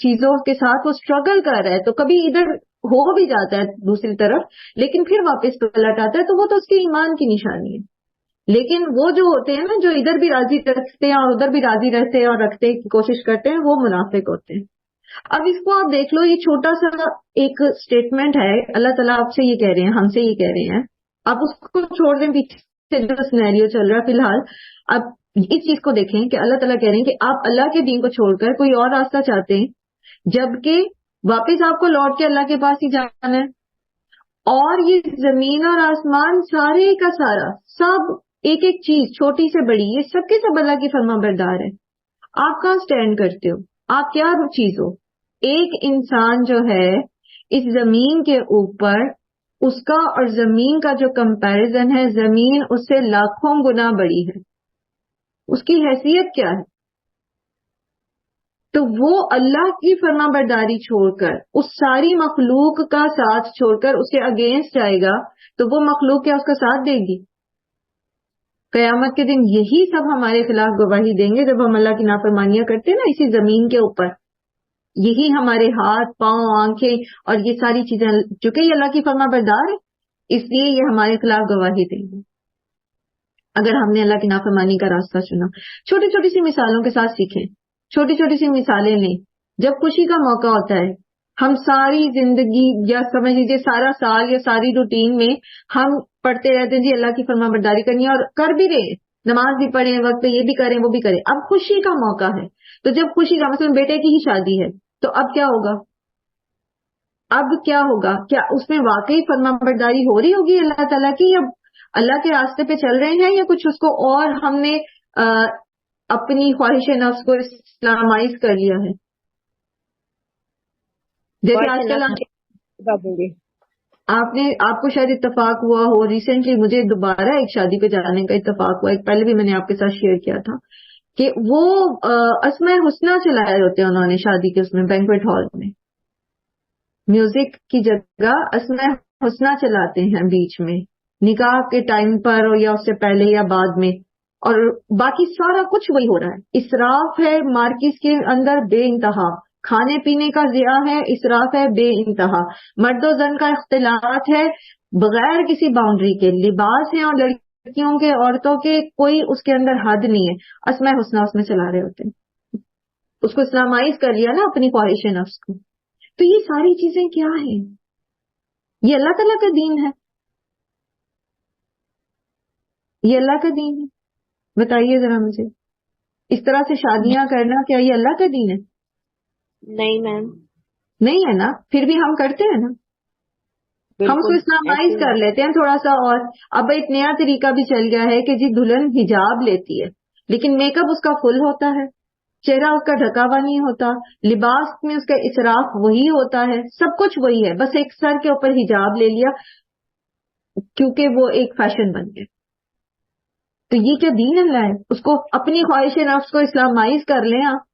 چیزوں کے ساتھ وہ اسٹرگل کر رہا ہے، تو کبھی ادھر ہو بھی جاتا ہے دوسری طرف، لیکن پھر واپس پلٹ آتا ہے، تو وہ تو اس کے ایمان کی نشانی ہے. لیکن وہ جو ہوتے ہیں نا، جو ادھر بھی راضی رکھتے ہیں اور ادھر بھی راضی رہتے ہیں اور رکھتے کی کوشش کرتے ہیں، وہ منافق ہوتے ہیں. اب اس کو آپ دیکھ لو، یہ چھوٹا سا ایک سٹیٹمنٹ ہے، اللہ تعالیٰ آپ سے یہ کہہ رہے ہیں، ہم سے یہ کہہ رہے ہیں، آپ اس کو چھوڑ دیں پیچھے جو سینیریو چل رہا ہے فی الحال. اب اس چیز کو دیکھیں کہ اللہ تعالیٰ کہہ رہے ہیں کہ آپ اللہ کے دین کو چھوڑ کر کوئی اور راستہ چاہتے ہیں، جبکہ واپس آپ کو لوٹ کے اللہ کے پاس ہی جانا ہے. اور یہ زمین اور آسمان سارے کا سارا، سب ایک ایک چیز چھوٹی سے بڑی، یہ سب کے سب اللہ کی فرما بردار ہے. آپ کہاں سٹینڈ کرتے ہو؟ آپ کیا چیز ہو؟ ایک انسان جو ہے اس زمین کے اوپر، اس کا اور زمین کا جو کمپیرزن ہے، زمین اس سے لاکھوں گنا بڑی ہے. اس کی حیثیت کیا ہے؟ تو وہ اللہ کی فرما برداری چھوڑ کر، اس ساری مخلوق کا ساتھ چھوڑ کر اس کے اگینسٹ جائے گا، تو وہ مخلوق کیا اس کا ساتھ دے گی؟ قیامت کے دن یہی سب ہمارے خلاف گواہی دیں گے جب ہم اللہ کی نافرمانیاں کرتے ہیں نا اسی زمین کے اوپر. یہی ہمارے ہاتھ، پاؤں، آنکھیں اور یہ ساری چیزیں، چونکہ یہ اللہ کی فرما بردار ہے، اس لیے یہ ہمارے خلاف گواہی دیں گے اگر ہم نے اللہ کی نافرمانی کا راستہ چنا. چھوٹی چھوٹی سی مثالوں کے ساتھ سیکھیں، چھوٹی چھوٹی سی مثالیں لیں. جب خوشی کا موقع ہوتا ہے، ہم ساری زندگی یا سمجھ لیجیے سارا سال یا ساری روٹین میں ہم پڑھتے رہتے ہیں جی اللہ کی فرما برداری کرنی ہے، اور کر بھی رہے، نماز بھی پڑھیں، وقت پہ یہ بھی کریں وہ بھی کریں. اب خوشی کا موقع ہے، تو جب خوشی کا مثلا بیٹے کی ہی شادی ہے، تو اب کیا ہوگا؟ اب کیا ہوگا؟ کیا اس میں واقعی فرما برداری ہو رہی ہوگی اللہ تعالیٰ کی، یا اللہ کے راستے پہ چل رہے ہیں، یا کچھ اس کو اور ہم نے اپنی خواہش نفس کو اسلامائز کر لیا ہے؟ جیسے آج کل آپ کو شاید اتفاق ہوا ہو، ریسنٹلی مجھے دوبارہ ایک شادی پہ جانے کا اتفاق ہوا. ایک پہلے بھی میں نے آپ کے ساتھ شیئر کیا تھا کہ وہ اسماء حسنیٰ چلائے ہوتے ہیں انہوں نے شادی کے اس میں بینکویٹ ہال میں، میوزک کی جگہ اسماء حسنیٰ چلاتے ہیں بیچ میں نکاح کے ٹائم پر یا اس سے پہلے یا بعد میں، اور باقی سارا کچھ وہی ہو رہا ہے. اسراف ہے مارکیٹ کے اندر بے انتہا، کھانے پینے کا ضیاع ہے، اسراف ہے بے انتہا، مرد و زن کا اختلاط ہے بغیر کسی باؤنڈری کے، لباس ہیں اور لڑکیوں کے عورتوں کے کوئی اس کے اندر حد نہیں ہے. اسماء حسنیٰ اس میں چلا رہے ہوتے ہیں، اس کو اسلامائز کر لیا نا اپنی خواہش نفس کو. تو یہ ساری چیزیں کیا ہیں؟ یہ اللہ تعالیٰ کا دین ہے، یہ اللہ کا دین ہے. بتائیے ذرا مجھے، اس طرح سے شادیاں کرنا کیا یہ اللہ کا دین ہے؟ نہیں میم، نہیں ہے نا. پھر بھی ہم کرتے ہیں نا. ہم اس کو بالکل اسلامائز ایسے کر لیتے ہیں تھوڑا سا. اور اب ایک نیا طریقہ بھی چل گیا ہے کہ جی دلہن حجاب لیتی ہے لیکن میک اپ اس کا فل ہوتا ہے, چہرہ اس کا ڈھکا ہوا نہیں ہوتا, لباس میں اس کا اسراف وہی ہوتا ہے, سب کچھ وہی ہے, بس ایک سر کے اوپر حجاب لے لیا کیونکہ وہ ایک فیشن بن گیا. تو یہ کیا دین اللہ ہے؟ اس کو اپنی خواہش نفس کو اسلامائز کر لیں آپ,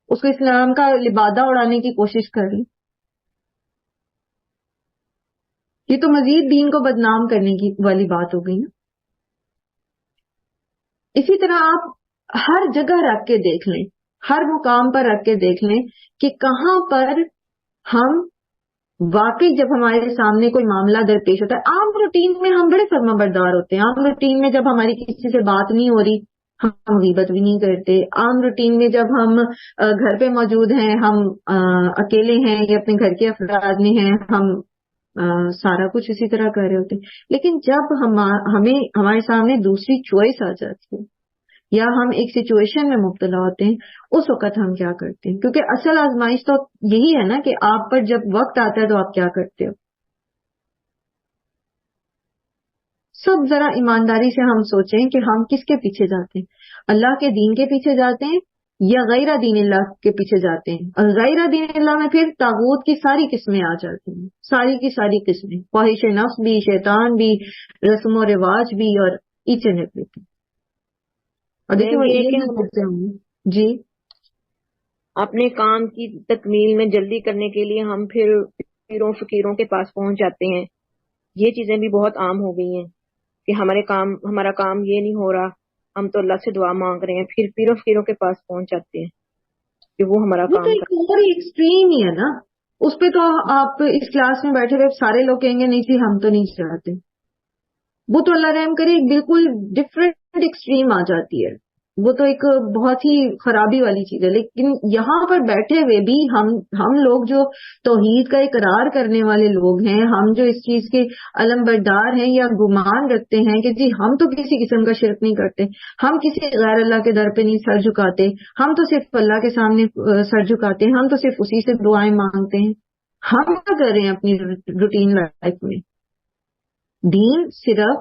اس کو اسلام کا لبادہ اڑانے کی کوشش کر لیں. یہ تو مزید دین کو بدنام کرنے کی والی بات ہو گئی نا. اسی طرح آپ ہر جگہ رکھ کے دیکھ لیں, ہر مقام پر رکھ کے دیکھ لیں کہ کہاں پر ہم واقعی جب ہمارے سامنے کوئی معاملہ درپیش ہوتا ہے, عام روٹین میں ہم بڑے فرما بردار ہوتے ہیں. عام روٹین میں جب ہماری کسی سے بات نہیں ہو رہی ہم غیبت بھی نہیں کرتے. عام روٹین میں جب ہم گھر پہ موجود ہیں, ہم اکیلے ہیں یا اپنے گھر کے افراد میں ہیں, ہم سارا کچھ اسی طرح کر رہے ہوتے ہیں. لیکن جب ہمیں ہمارے سامنے دوسری چوائس آ جاتی ہے یا ہم ایک سچویشن میں مبتلا ہوتے ہیں, اس وقت ہم کیا کرتے ہیں؟ کیونکہ اصل آزمائش تو یہی ہے نا کہ آپ پر جب وقت آتا ہے تو آپ کیا کرتے ہو. سب ذرا ایمانداری سے ہم سوچیں کہ ہم کس کے پیچھے جاتے ہیں, اللہ کے دین کے پیچھے جاتے ہیں یا غیر دین اللہ کے پیچھے جاتے ہیں. اور غیر دین اللہ میں پھر طاغوت کی ساری قسمیں آ جاتی ہیں, ساری کی ساری قسمیں, خواہش نفس بھی, شیطان بھی, رسم و رواج بھی, اور ایچ اینڈ ایوری تھنگ. اور دیکھیں وہ یہ ہے یہ کہ بھی ہم کرتے ہوں گے. جی اپنے کام کی تکمیل میں جلدی کرنے کے لیے ہم پھر پیروں فقیروں کے پاس پہنچ جاتے ہیں. یہ چیزیں بھی بہت عام ہو گئی ہیں کہ ہمارا کام یہ نہیں ہو رہا, ہم تو اللہ سے دعا مانگ رہے ہیں, پھر پیروں فقیروں کے پاس پہنچ جاتے ہیں کہ وہ ہمارا وہ تو کام ایک اور ایکسٹریم ہی ہے نا. اس پہ تو آپ اس کلاس میں بیٹھے ہوئے سارے لوگ کہیں گے نہیں جی ہم تو نہیں چاہتے. وہ تو اللہ رحم کرے ایک بالکل ڈفرینٹ ایکسٹریم آ جاتی ہے, وہ تو ایک بہت ہی خرابی والی چیز ہے. لیکن یہاں پر بیٹھے ہوئے بھی ہم لوگ جو توحید کا اقرار کرنے والے لوگ ہیں, ہم جو اس چیز کے علم بردار ہیں یا گمان رکھتے ہیں کہ جی ہم تو کسی قسم کا شرک نہیں کرتے, ہم کسی غیر اللہ کے در پہ نہیں سر جھکاتے, ہم تو صرف اللہ کے سامنے سر جھکاتے ہیں, ہم تو صرف اسی سے دعائیں مانگتے ہیں. ہم کیا کر رہے ہیں اپنی روٹین لائف میں؟ دین صرف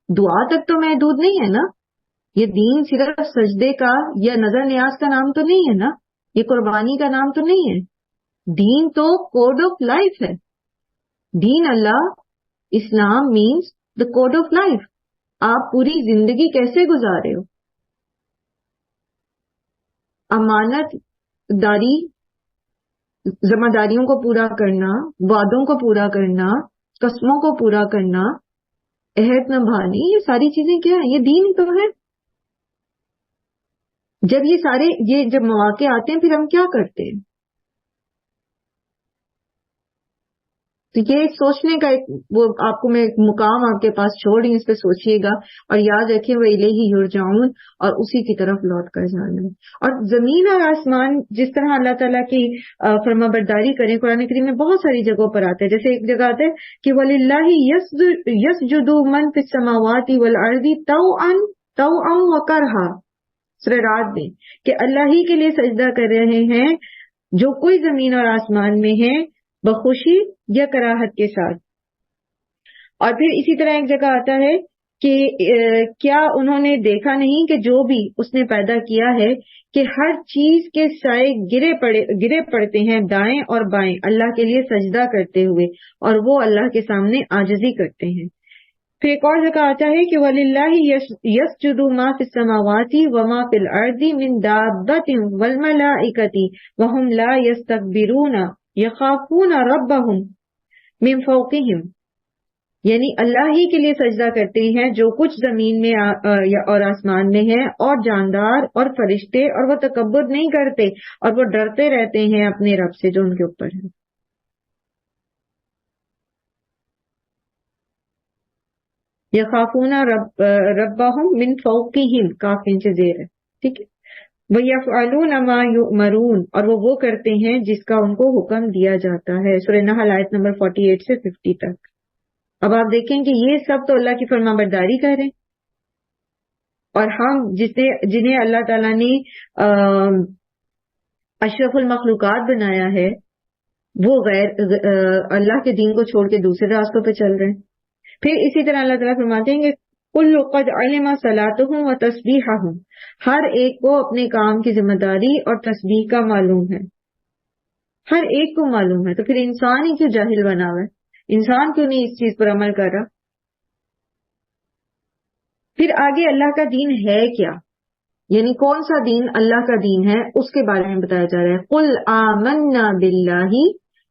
دعا تک تو محدود نہیں ہے نا. یہ دین صرف سجدے کا یا نظر نیاز کا نام تو نہیں ہے نا, یہ قربانی کا نام تو نہیں ہے. دین تو کوڈ آف لائف ہے. دین اللہ اسلام means the code of life. آپ پوری زندگی کیسے گزارے ہو, امانت داری, ذمہ داریوں کو پورا کرنا, وعدوں کو پورا کرنا, قسموں کو پورا کرنا, عہد نبھانی, یہ ساری چیزیں کیا ہیں؟ یہ دین تو ہے. جب جب مواقع آتے ہیں پھر ہم کیا کرتے ہیں؟ تو یہ سوچنے کا وہ آپ کو میں ایک مقام آپ کے پاس چھوڑ رہی ہوں, اس پہ سوچئے گا اور یاد رکھیں وہ الیہ یرجعون, اور اسی کی طرف لوٹ کر جانا ہے. اور زمین اور آسمان جس طرح اللہ تعالیٰ کی فرما برداری کریں, قرآن کریم میں بہت ساری جگہوں پر آتا ہے. جیسے ایک جگہ آتا ہے کہ وَلِلَّهِ يَسْجُدُ مَن فِي السَّمَاوَاتِ وَالْأَرْضِ طَوْعًا وَكَرْهًا, سورہ رات میں, کہ اللہ ہی کے لیے سجدہ کر رہے ہیں جو کوئی زمین اور آسمان میں ہیں, بخوشی یا کراہت کے ساتھ. اور پھر اسی طرح ایک جگہ آتا ہے کہ کیا انہوں نے دیکھا نہیں کہ جو بھی اس نے پیدا کیا ہے کہ ہر چیز کے سائے گرے پڑتے ہیں دائیں اور بائیں اللہ کے لیے سجدہ کرتے ہوئے, اور وہ اللہ کے سامنے عاجزی کرتے ہیں. پھر ایک اور جگہ آتا ہے کہ وَلِلَّهِ يَسْجُدُ مَا فِي السَّمَاوَاتِ وَمَا فِي الْأَرْضِ مِن دَابَّةٍ وَالْمَلَائِكَةِ وَهُمْ لَا يَسْتَكْبِرُونَ يَخَافُونَ رَبَّهُمْ مِن فَوْقِهِمْ. یعنی اللہ ہی کے لیے سجدہ کرتے ہیں جو کچھ زمین میں اور آسمان میں ہے, اور جاندار اور فرشتے, اور وہ تکبر نہیں کرتے اور وہ ڈرتے رہتے ہیں اپنے رب سے جو ان کے اوپر ہے. یخافون ربهم من فوقهم, کاف نیچے زیر ہے, ٹھیک ہے. وَيَفْعَلُونَ مَا يُؤْمَرُونَ, اور وہ کرتے ہیں جس کا ان کو حکم دیا جاتا ہے. سورہ نحل آیت نمبر 48 سے 50 تک. اب آپ دیکھیں کہ یہ سب تو اللہ کی فرما برداری کر رہے ہیں, اور ہم جنہیں اللہ تعالیٰ نے اشرف المخلوقات بنایا ہے, وہ اللہ کے دین کو چھوڑ کے دوسرے راستوں پہ چل رہے ہیں. پھر اسی طرح اللہ تعالیٰ فرماتے ہیں کہ کل قد علم صلاتہم و تسبیحہم، ہر ایک کو اپنے کام کی ذمہ داری اور تسبیح کا معلوم ہے، ہر ایک کو معلوم ہے. تو پھر انسان ہی کیوں جاہل بنا ہوا ہے؟ انسان کیوں نہیں اس چیز پر عمل کر رہا؟ پھر آگے اللہ کا دین ہے کیا، یعنی کون سا دین اللہ کا دین ہے، اس کے بارے میں بتایا جا رہا ہے. قل آمنا باللہ،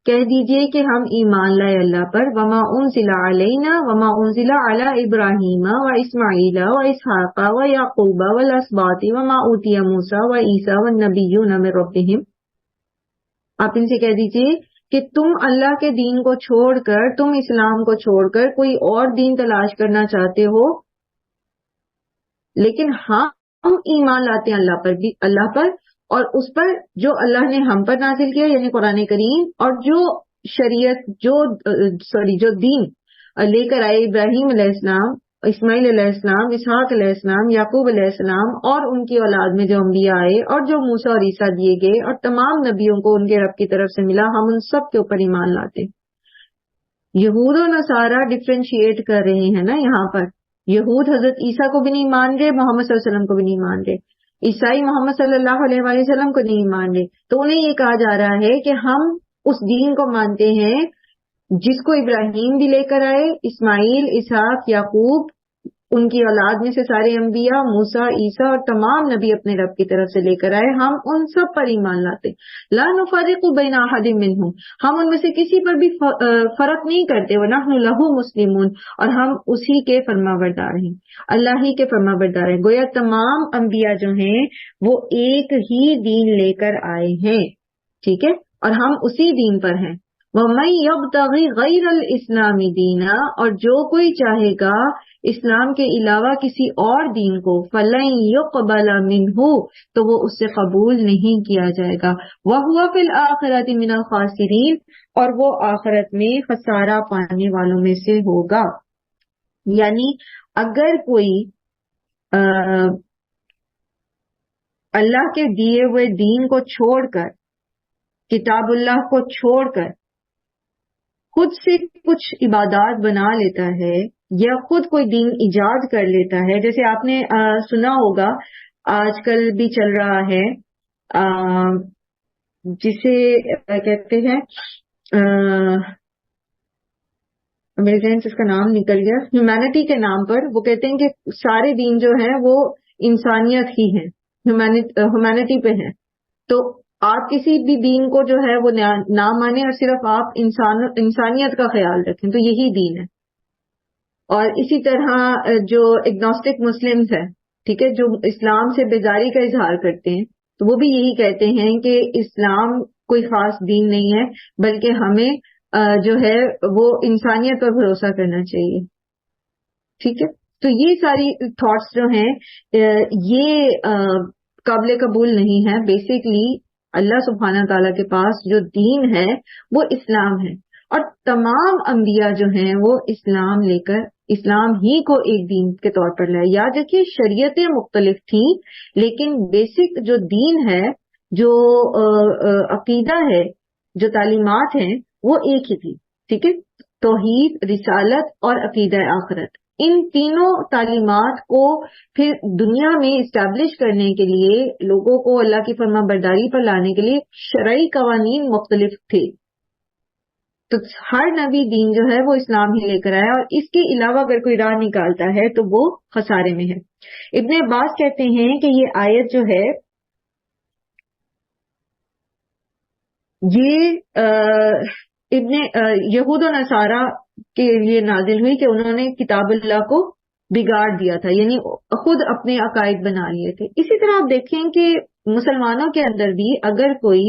کہہ دیجئے کہ ہم ایمان لائے اللہ پر، وما انزل علینا وما انزل علی ابراہیم و اسماعیل و اسحاق و یعقوب والاسباط وما اوتی موسیٰ و عیسیٰ والنبیون من ربہم. آپ ان سے کہہ دیجئے کہ تم اللہ کے دین کو چھوڑ کر، تم اسلام کو چھوڑ کر کوئی اور دین تلاش کرنا چاہتے ہو، لیکن ہم ایمان لاتے ہیں اللہ پر بھی، اللہ پر اور اس پر جو اللہ نے ہم پر نازل کیا یعنی قرآن کریم، اور جو شریعت جو دین لے کر آئے ابراہیم علیہ السلام، اسماعیل علیہ السلام، اسحاق علیہ السلام، یعقوب علیہ السلام اور ان کی اولاد میں جو انبیاء آئے اور جو موسیٰ اور عیسیٰ دیے گئے اور تمام نبیوں کو ان کے رب کی طرف سے ملا، ہم ان سب کے اوپر ایمان لاتے. یہود و نصارہ ڈفرینشیٹ کر رہے ہیں نا یہاں پر. یہود حضرت عیسیٰ کو بھی نہیں مان رہے، محمد صلی اللہ علیہ وسلم کو بھی نہیں مان رہے، عیسائی محمد صلی اللہ علیہ وآلہ وسلم کو نہیں مان رہے. تو انہیں یہ کہا جا رہا ہے کہ ہم اس دین کو مانتے ہیں جس کو ابراہیم بھی لے کر آئے، اسماعیل، اسحاق، یعقوب، ان کی اولاد میں سے سارے انبیاء، موسیٰ، عیسیٰ اور تمام نبی اپنے رب کی طرف سے لے کر آئے، ہم ان سب پر ایمان لاتے. لا نفرق بین احد منہم، ہم ان میں سے کسی پر بھی فرق نہیں کرتے. ونحن لہ مسلمون، اور ہم اسی کے فرمانبردار ہیں، اللہ ہی کے فرمانبردار ہیں. گویا تمام انبیاء جو ہیں وہ ایک ہی دین لے کر آئے ہیں، ٹھیک ہے، اور ہم اسی دین پر ہیں. وَمَن يَبْتَغِ غَيْرَ الْإِسْلَامِ دِينًا، اور جو کوئی چاہے گا اسلام کے علاوہ کسی اور دین کو، فَلَن يُقْبَلَ مِنْهُ، تو وہ اس سے قبول نہیں کیا جائے گا. وَهُوَ فِي الْآخِرَةِ مِنَ الْخَاسِرِينَ، اور وہ آخرت میں خسارہ پانے والوں میں سے ہوگا. یعنی اگر کوئی اللہ کے دیے ہوئے دین کو چھوڑ کر، کتاب اللہ کو چھوڑ کر خود سے کچھ عبادات بنا لیتا ہے یا خود کوئی دین ایجاد کر لیتا ہے، جیسے آپ نے سنا ہوگا آج کل بھی چل رہا ہے جسے کہتے ہیں، میرے ذہن سے اس کا نام نکل گیا، ہیومینٹی کے نام پر وہ کہتے ہیں کہ سارے دین جو ہیں وہ انسانیت ہی ہیں، ہیومینٹی پہ ہیں. تو آپ کسی بھی دین کو جو ہے وہ نہ مانیں اور صرف آپ انسانیت کا خیال رکھیں، تو یہی دین ہے. اور اسی طرح جو اگنوسٹک مسلمز ہیں، ٹھیک ہے، جو اسلام سے بیزاری کا اظہار کرتے ہیں، تو وہ بھی یہی کہتے ہیں کہ اسلام کوئی خاص دین نہیں ہے، بلکہ ہمیں جو ہے وہ انسانیت پر بھروسہ کرنا چاہیے. ٹھیک ہے، تو یہ ساری تھاٹس جو ہیں یہ قابل قبول نہیں ہے. بیسکلی اللہ سبحانہ تعالیٰ کے پاس جو دین ہے وہ اسلام ہے، اور تمام انبیاء جو ہیں وہ اسلام لے کر اسلام ہی کو ایک دین کے طور پر لائے. یاد رکھیے شریعتیں مختلف تھیں لیکن بیسک جو دین ہے، جو عقیدہ ہے، جو تعلیمات ہیں وہ ایک ہی تھی. ٹھیک ہے، توحید، رسالت اور عقیدہ آخرت، ان تینوں تعلیمات کو پھر دنیا میں اسٹیبلش کرنے کے لیے، لوگوں کو اللہ کی فرما برداری پر لانے کے لیے شرعی قوانین مختلف تھے. تو ہر نبی دین جو ہے وہ اسلام ہی لے کر آیا، اور اس کے علاوہ اگر کوئی راہ نکالتا ہے تو وہ خسارے میں ہے. ابن عباس کہتے ہیں کہ یہ آیت جو ہے یہ یہود و نصارہ کے لیے نازل ہوئی کہ انہوں نے کتاب اللہ کو بگاڑ دیا تھا، یعنی خود اپنے عقائد بنا لیے تھے. اسی طرح آپ دیکھیں کہ مسلمانوں کے اندر بھی اگر کوئی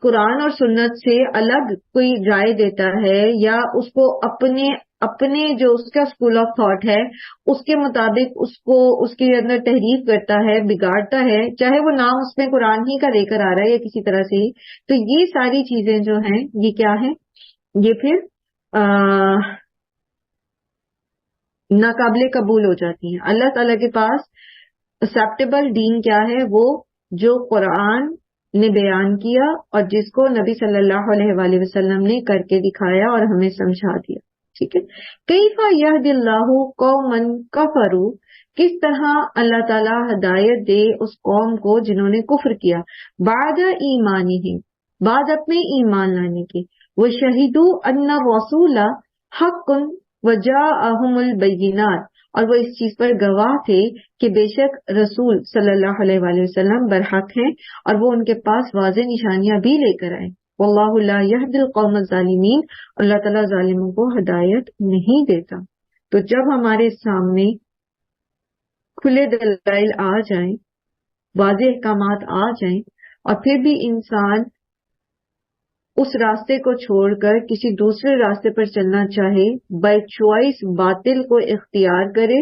قرآن اور سنت سے الگ کوئی رائے دیتا ہے یا اس کو اپنے جو اس کا اسکول آف تھاٹ ہے اس کے مطابق اس کے اندر تحریف کرتا ہے، بگاڑتا ہے، چاہے وہ نام اس میں قرآن ہی کا لے کر آ رہا ہے یا کسی طرح سے ہی، تو یہ ساری چیزیں جو ہیں یہ کیا ہیں، یہ پھر ناقابل قبول ہو جاتی ہیں. اللہ تعالیٰ کے پاس ایکسیپٹیبل دین کیا ہے؟ وہ جو قرآن نے بیان کیا اور جس کو نبی صلی اللہ علیہ وآلہ وسلم نے کر کے دکھایا اور ہمیں سمجھا دیا. ٹھیک ہے. کیف یہدی اللہ قوما کفروا، کس طرح اللہ تعالیٰ ہدایت دے اس قوم کو جنہوں نے کفر کیا، بعد ایمانہم، بعد اپنے ایمان لانے کے، وشہدوا ان الرسول حق وجاءہم البینات، اور وہ اس چیز پر گواہ تھے کہ بے شک رسول صلی اللہ علیہ وآلہ وسلم برحق ہیں اور وہ ان کے پاس واضح نشانیاں بھی لے کر آئے. واللہ لا یہدی القوم الظالمین، اللہ تعالیٰ ظالموں کو ہدایت نہیں دیتا. تو جب ہمارے سامنے کھلے دلائل آ جائیں، واضح احکامات آ جائیں، اور پھر بھی انسان اس راستے کو چھوڑ کر کسی دوسرے راستے پر چلنا چاہے، بائی چوائس باطل کو اختیار کرے،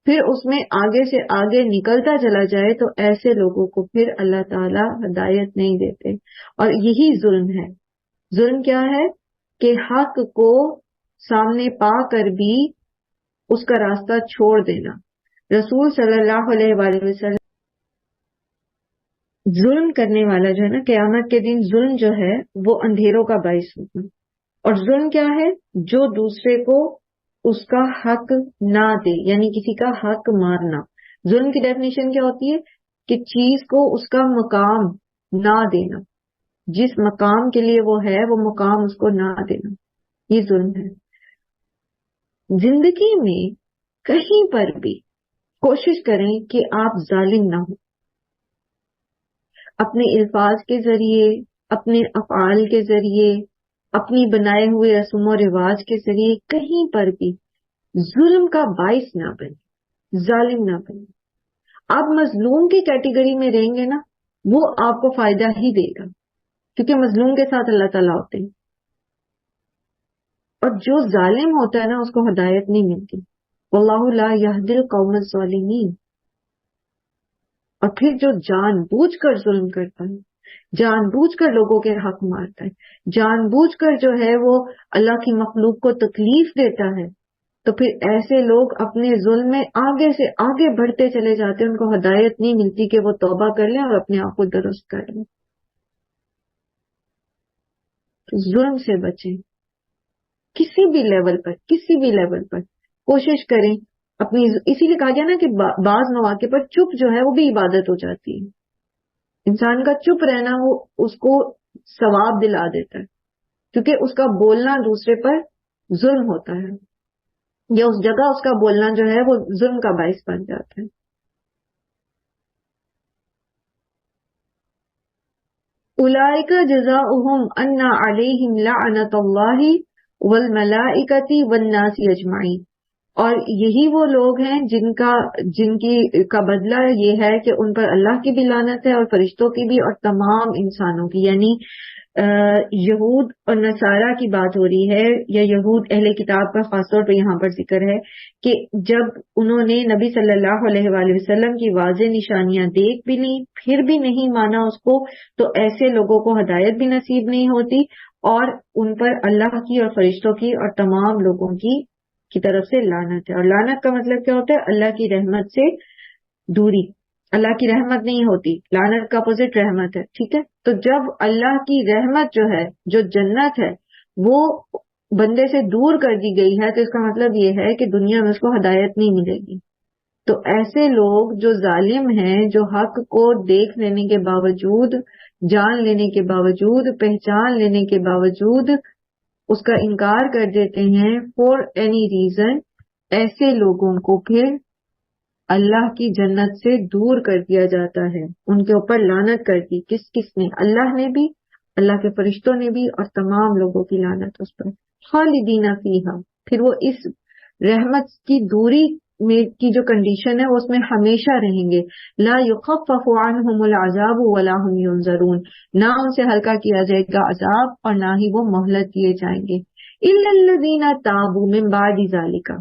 پھر اس میں آگے سے آگے نکلتا چلا جائے، تو ایسے لوگوں کو پھر اللہ تعالیٰ ہدایت نہیں دیتے. اور یہی ظلم ہے. ظلم کیا ہے؟ کہ حق کو سامنے پا کر بھی اس کا راستہ چھوڑ دینا. رسول صلی اللہ علیہ وآلہ وسلم ظلم کرنے والا جو ہے نا، قیامت کے دن ظلم جو ہے وہ اندھیروں کا باعث ہوگا. اور ظلم کیا ہے؟ جو دوسرے کو اس کا حق نہ دے، یعنی کسی کا حق مارنا. ظلم کی ڈیفینیشن کیا ہوتی ہے؟ کہ چیز کو اس کا مقام نہ دینا، جس مقام کے لیے وہ ہے وہ مقام اس کو نہ دینا، یہ ظلم ہے. زندگی میں کہیں پر بھی کوشش کریں کہ آپ ظالم نہ ہوں. اپنے الفاظ کے ذریعے، اپنے افعال کے ذریعے، اپنی بنائے ہوئے رسم و رواج کے ذریعے کہیں پر بھی ظلم کا باعث نہ بنے، ظالم نہ بنے. آپ مظلوم کی کیٹیگری میں رہیں گے نا، وہ آپ کو فائدہ ہی دے گا، کیونکہ مظلوم کے ساتھ اللہ تعالیٰ ہوتے ہیں. اور جو ظالم ہوتا ہے نا، اس کو ہدایت نہیں ملتی. واللہ لا یہدی القوم الظالمین. اور پھر جو جان بوجھ کر ظلم کرتا ہے، جان بوجھ کر لوگوں کے حق مارتا ہے، جان بوجھ کر جو ہے وہ اللہ کی مخلوق کو تکلیف دیتا ہے، تو پھر ایسے لوگ اپنے ظلم میں آگے سے آگے بڑھتے چلے جاتے ہیں. ان کو ہدایت نہیں ملتی کہ وہ توبہ کر لیں اور اپنے آپ کو درست کر لیں. تو ظلم سے بچیں. کسی بھی لیول پر، کسی بھی لیول پر کوشش کریں اپنی. اسی لیے کہا گیا نا کہ بعض مواقع پر چپ جو ہے وہ بھی عبادت ہو جاتی ہے. انسان کا چپ رہنا وہ اس کو ثواب دلا دیتا ہے، کیونکہ اس کا بولنا دوسرے پر ظلم ہوتا ہے، یا اس جگہ اس کا بولنا جو ہے وہ ظلم کا باعث بن جاتا ہے. اولئک جزاؤہم ان علیہم لعنت اللہ والملائکۃ والناس اجمعین. اور یہی وہ لوگ ہیں جن کا بدلہ یہ ہے کہ ان پر اللہ کی بھی لعنت ہے اور فرشتوں کی بھی اور تمام انسانوں کی. یعنی یہود اور نصارہ کی بات ہو رہی ہے، یا یہود اہل کتاب کا خاص طور پہ یہاں پر ذکر ہے کہ جب انہوں نے نبی صلی اللہ علیہ وآلہ وسلم کی واضح نشانیاں دیکھ بھی لیں پھر بھی نہیں مانا اس کو، تو ایسے لوگوں کو ہدایت بھی نصیب نہیں ہوتی، اور ان پر اللہ کی اور فرشتوں کی اور تمام لوگوں کی طرف سے لعنت ہے. اور لعنت کا مطلب کیا ہوتا ہے؟ اللہ کی رحمت سے دوری. اللہ کی رحمت نہیں ہوتی، لعنت کا اپوزٹ رحمت ہے. ٹھیک ہے. تو جب اللہ کی رحمت جو ہے، جو جنت ہے، وہ بندے سے دور کر دی گئی ہے، تو اس کا مطلب یہ ہے کہ دنیا میں اس کو ہدایت نہیں ملے گی. تو ایسے لوگ جو ظالم ہیں، جو حق کو دیکھ لینے کے باوجود، جان لینے کے باوجود، پہچان لینے کے باوجود اس کا انکار کر دیتے ہیں فور اینی ریزن، ایسے لوگوں کو پھر اللہ کی جنت سے دور کر دیا جاتا ہے. ان کے اوپر لعنت کر دی. کس نے؟ اللہ نے بھی، اللہ کے فرشتوں نے بھی، اور تمام لوگوں کی لعنت اس پر. خالدین فیہا، پھر وہ اس رحمت کی دوری میں کی جو کنڈیشن ہے وہ اس میں ہمیشہ رہیں گے. لا یخفف عنہم العذاب ولا هم ینظرون، نہ ان سے ہلکا کیا جائے گا عذاب اور نہ ہی وہ مہلت دیے جائیں گے. الا الذین تابوا من بعد ذلک،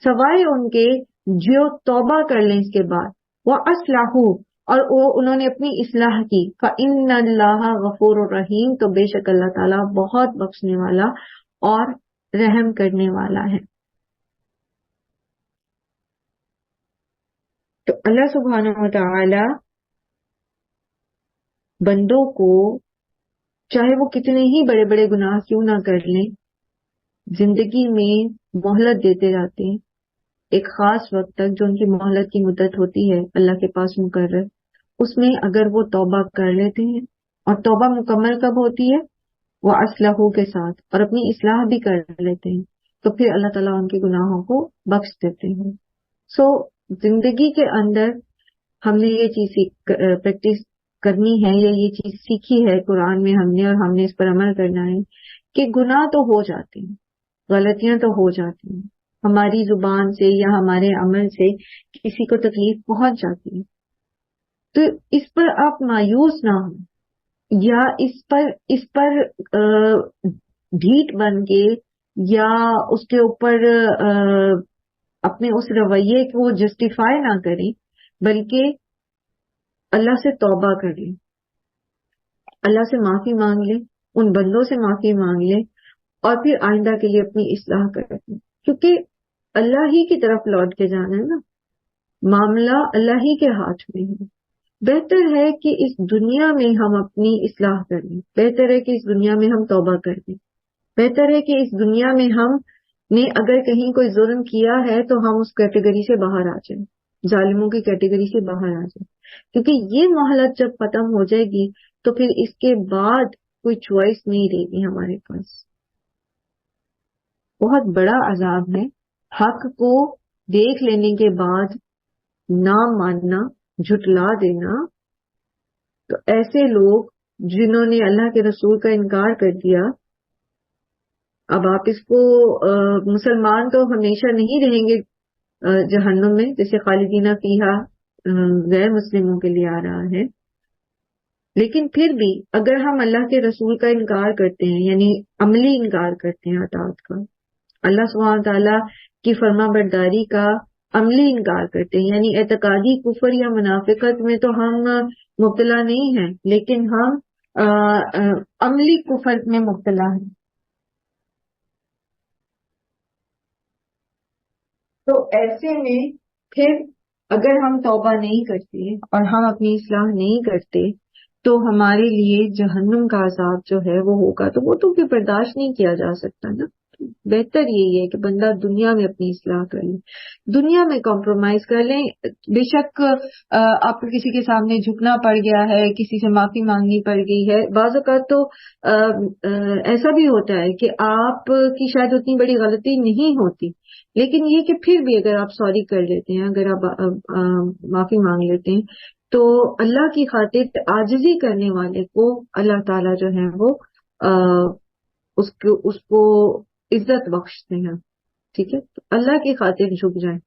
سوائے ان کے جو توبہ کر لیں اس کے بعد، واصلحوا، اور انہوں نے اپنی اصلاح کی، فإن اللہ غفور الرحیم، تو بے شک اللہ تعالیٰ بہت بخشنے والا اور رحم کرنے والا ہے. تو اللہ سبحانہ و تعالی بندوں کو چاہے وہ کتنے ہی بڑے بڑے گناہ کیوں نہ کر لیں زندگی میں مہلت دیتے جاتے ہیں ایک خاص وقت تک جو ان کی مہلت کی مدت ہوتی ہے اللہ کے پاس مقرر، اس میں اگر وہ توبہ کر لیتے ہیں، اور توبہ مکمل کب ہوتی ہے؟ وہ اسلحوں کے ساتھ، اور اپنی اصلاح بھی کر لیتے ہیں، تو پھر اللہ تعالیٰ ان کے گناہوں کو بخش دیتے ہیں۔ زندگی کے اندر ہم نے یہ چیز پریکٹس کرنی ہے، یا یہ چیز سیکھی ہے قرآن میں ہم نے، اور ہم نے اس پر عمل کرنا ہے کہ گناہ تو ہو جاتے ہیں، غلطیاں تو ہو جاتی ہیں، ہماری زبان سے یا ہمارے عمل سے کسی کو تکلیف پہنچ جاتی ہے، تو اس پر آپ مایوس نہ ہوں، یا اس پر ڈھیٹ بن کے، یا اس کے اوپر اپنے اس رویے کو جسٹیفائی نہ کریں، بلکہ اللہ سے توبہ کر لیں، اللہ سے معافی مانگ لیں، ان بندوں سے معافی مانگ لیں، اور پھر آئندہ کے لیے اپنی اصلاح کر لیں، کیونکہ اللہ ہی کی طرف لوٹ کے جانا ہے نا، معاملہ اللہ ہی کے ہاتھ میں ہے۔ بہتر ہے کہ اس دنیا میں ہم اپنی اصلاح کر لیں، بہتر ہے کہ اس دنیا میں ہم توبہ کر لیں، بہتر ہے کہ اس دنیا میں ہم نے اگر کہیں کوئی ظلم کیا ہے تو ہم اس کیٹیگری سے باہر آ جائیں، ظالموں کی کیٹیگری سے باہر آ جائیں، کیونکہ یہ مہلت جب ختم ہو جائے گی تو پھر اس کے بعد کوئی چوائس نہیں رہے گی ہمارے پاس۔ بہت بڑا عذاب ہے حق کو دیکھ لینے کے بعد نہ ماننا، جھٹلا دینا۔ تو ایسے لوگ جنہوں نے اللہ کے رسول کا انکار کر دیا، اب آپ اس کو مسلمان تو ہمیشہ نہیں رہیں گے جہنم میں، جیسے خالدینہ فیہا غیر مسلموں کے لیے آ رہا ہے، لیکن پھر بھی اگر ہم اللہ کے رسول کا انکار کرتے ہیں، یعنی عملی انکار کرتے ہیں اطاعت کا، اللہ سبحانہ تعالیٰ کی فرما برداری کا عملی انکار کرتے ہیں، یعنی اعتقادی کفر یا منافقت میں تو ہم مبتلا نہیں ہیں، لیکن ہم عملی کفر میں مبتلا ہیں، تو ایسے میں پھر اگر ہم توبہ نہیں کرتے اور ہم اپنی اصلاح نہیں کرتے تو ہمارے لیے جہنم کا عذاب جو ہے وہ ہوگا، تو وہ تو پھر برداشت نہیں کیا جا سکتا نا۔ بہتر یہی ہے کہ بندہ دنیا میں اپنی اصلاح کر لے، دنیا میں کمپرومائز کر لیں۔ بے شک آپ کو کسی کے سامنے جھکنا پڑ گیا ہے، کسی سے معافی مانگنی پڑ گئی ہے، بعض اوقات تو ایسا بھی ہوتا ہے کہ آپ کی شاید اتنی بڑی غلطی نہیں ہوتی، لیکن یہ کہ پھر بھی اگر آپ سوری کر لیتے ہیں، اگر آپ معافی مانگ لیتے ہیں، تو اللہ کی خاطر عاجزی کرنے والے کو اللہ تعالیٰ جو ہے وہ اس کو عزت بخشتے ہیں، ٹھیک ہے؟ تو اللہ کی خاطر جھک جائیں،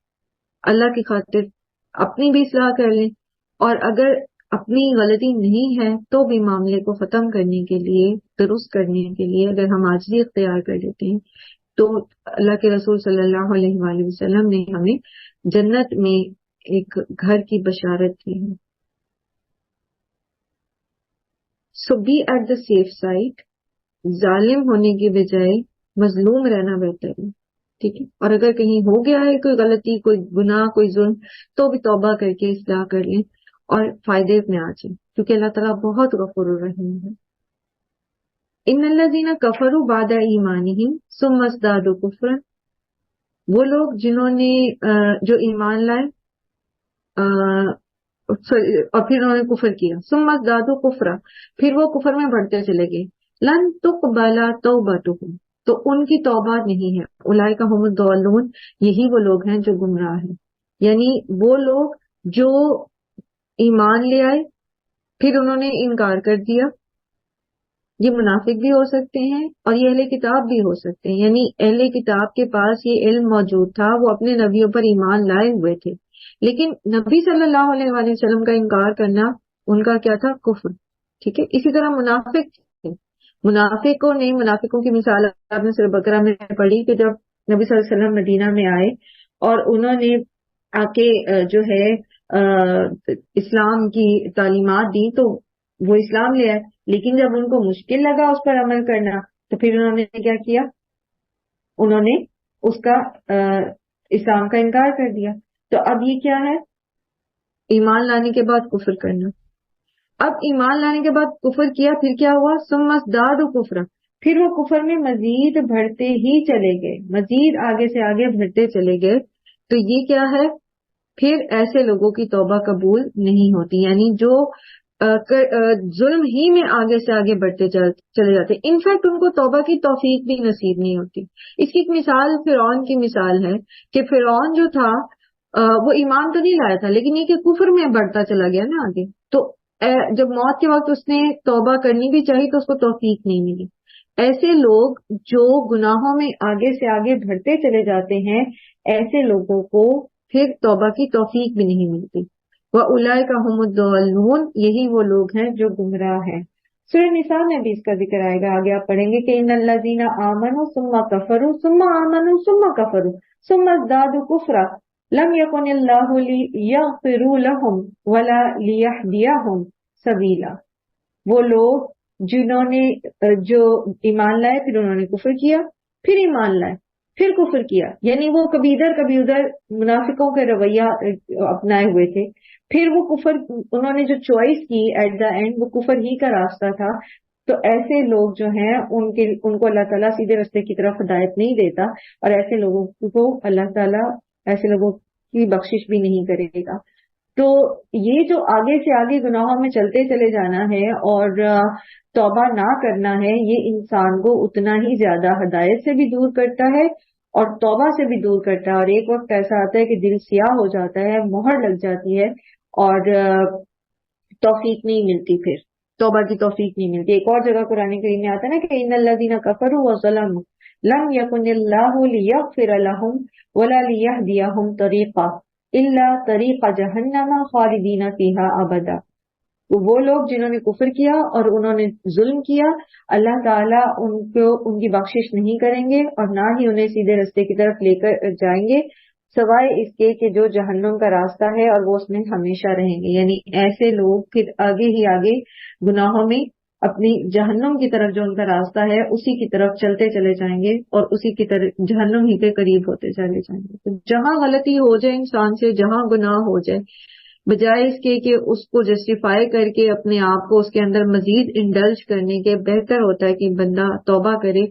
اللہ کی خاطر اپنی بھی اصلاح کر لیں، اور اگر اپنی غلطی نہیں ہے تو بھی معاملے کو ختم کرنے کے لیے، درست کرنے کے لیے اگر ہم عاجزی اختیار کر لیتے ہیں تو اللہ کے رسول صلی اللہ علیہ وآلہ وسلم نے ہمیں جنت میں ایک گھر کی بشارت کی ہے۔ So be at the safe side, ظالم ہونے کی بجائے مظلوم رہنا بہتر ہے، ٹھیک ہے؟ اور اگر کہیں ہو گیا ہے کوئی غلطی، کوئی گناہ، کوئی ظلم، تو بھی توبہ کر کے اصلاح کر لیں اور فائدے میں آ جائیں، کیونکہ اللہ تعالیٰ بہت غفور الرحیم ہے۔ ان الذین کفروا بعد ایمانہم ثم ازدادوا کفرا، وہ لوگ جنہوں نے جو ایمان لائے اور پھر انہوں نے کفر کیا، ثم ازدادوا کفرا، پھر وہ کفر میں بڑھتے چلے گئے، لن تقبل توبتہم، تو ان کی توبہ نہیں ہے، اولئک ھم الضالون، یہی وہ لوگ ہیں جو گمراہ ہیں، یعنی وہ لوگ جو ایمان لے آئے پھر انہوں نے انکار کر دیا، یہ منافق بھی ہو سکتے ہیں اور یہ اہل کتاب بھی ہو سکتے ہیں، یعنی اہل کتاب کے پاس یہ علم موجود تھا، وہ اپنے نبیوں پر ایمان لائے ہوئے تھے، لیکن نبی صلی اللہ علیہ وآلہ وسلم کا انکار کرنا ان کا کیا تھا؟ کفر، ٹھیک ہے؟ اسی طرح منافق تھے، منافقوں کی مثال آپ نے سورہ بقرہ میں پڑھی کہ جب نبی صلی اللہ علیہ وسلم مدینہ میں آئے اور انہوں نے آ کے جو ہے اسلام کی تعلیمات دی تو وہ اسلام لے آئے، لیکن جب ان کو مشکل لگا اس پر عمل کرنا تو پھر انہوں نے کیا کیا؟ انہوں نے اس کا اسلام کا انکار کر دیا۔ تو اب یہ کیا ہے؟ ایمان لانے کے بعد کفر کرنا۔ اب ایمان لانے کے بعد کفر کیا، پھر کیا ہوا؟ ثم ازدادوا کفرا، پھر وہ کفر میں مزید بڑھتے ہی چلے گئے، مزید آگے سے آگے بڑھتے چلے گئے. تو یہ کیا ہے؟ پھر ایسے لوگوں کی توبہ قبول نہیں ہوتی، یعنی جو ظلم ہی میں آگے سے آگے بڑھتے چلے جاتے. انفیکٹ ان کو توبہ کی توفیق بھی نصیب نہیں ہوتی. اس کی ایک مثال فرعون کی مثال ہے کہ فرعون جو تھا وہ ایمان تو نہیں لایا تھا، لیکن یہ کہ کفر میں بڑھتا چلا گیا نا آگے. تو جب موت کے وقت اس نے توبہ کرنی بھی چاہی تو اس کو توفیق نہیں ملی. ایسے لوگ جو گناہوں میں آگے سے آگے بڑھتے چلے جاتے ہیں، ایسے لوگوں کو پھر توبہ کی توفیق بھی نہیں ملتی. وَأُولَئِكَ هُمُ الضَّالُّونَ، یہی وہ لوگ ہیں جو گمراہ ہیں. سورہ نساء میں بھی اس کا ذکر آئے گا، آگے آپ پڑھیں گے کہ ان الذین آمنوا ثم کفروا ثم آمنوا ثم کفروا ثم ازدادوا کفرا لم یکن اللہ لیغفر لهم ولا لیہدیہم سبیلا. وہ لوگ جنہوں نے جو ایمان لائے، پھر انہوں نے کفر کیا، پھر ایمان لائے، پھر کفر کیا، یعنی وہ کبھی ادھر کبھی ادھر منافقوں کے رویہ اپنائے ہوئے تھے. پھر وہ کفر، انہوں نے جو چوائس کی ایٹ دا اینڈ وہ کفر ہی کا راستہ تھا. تو ایسے لوگ جو ہیں ان کو اللہ تعالیٰ سیدھے راستے کی طرف ہدایت نہیں دیتا، اور ایسے لوگوں کو اللہ تعالیٰ ایسے لوگوں کی بخشش بھی نہیں کرے گا. تو یہ جو آگے سے آگے گناہوں میں چلتے چلے جانا ہے اور توبہ نہ کرنا ہے، یہ انسان کو اتنا ہی زیادہ ہدایت سے بھی دور کرتا ہے اور توبہ سے بھی دور کرتا ہے. اور ایک وقت ایسا آتا ہے کہ دل سیاہ ہو جاتا ہے، مہر لگ جاتی ہے اور توفیق نہیں ملتی، پھر توبہ کی توفیق نہیں ملتی. ایک اور جگہ قرآن کریم میں آتا ہے نا کہ ان الذین کفروا وظلموا لم یکن اللہ لیغفر لهم ولا لیہدیہم طریقا الا طریق جہنم خالدین فیہا ابدا. وہ لوگ جنہوں نے کفر کیا اور انہوں نے ظلم کیا، اللہ تعالیٰ ان کی بخشش نہیں کریں گے اور نہ ہی انہیں سیدھے راستے کی طرف لے کر جائیں گے، سوائے اس کے کہ جو جہنم کا راستہ ہے اور وہ اس میں ہمیشہ رہیں گے. یعنی ایسے لوگ پھر آگے ہی آگے گناہوں میں اپنی جہنم کی طرف جو ان کا راستہ ہے اسی کی طرف چلتے چلے جائیں گے اور اسی کی طرف جہنم ہی کے قریب ہوتے چلے جائیں گے. تو جہاں غلطی ہو جائے انسان سے، جہاں گناہ ہو جائے، بجائے اس کے کہ اس کو جسٹیفائی کر کے اپنے آپ کو اس کے اندر مزید انڈلج کرنے کے، بہتر ہوتا ہے کہ بندہ توبہ کرے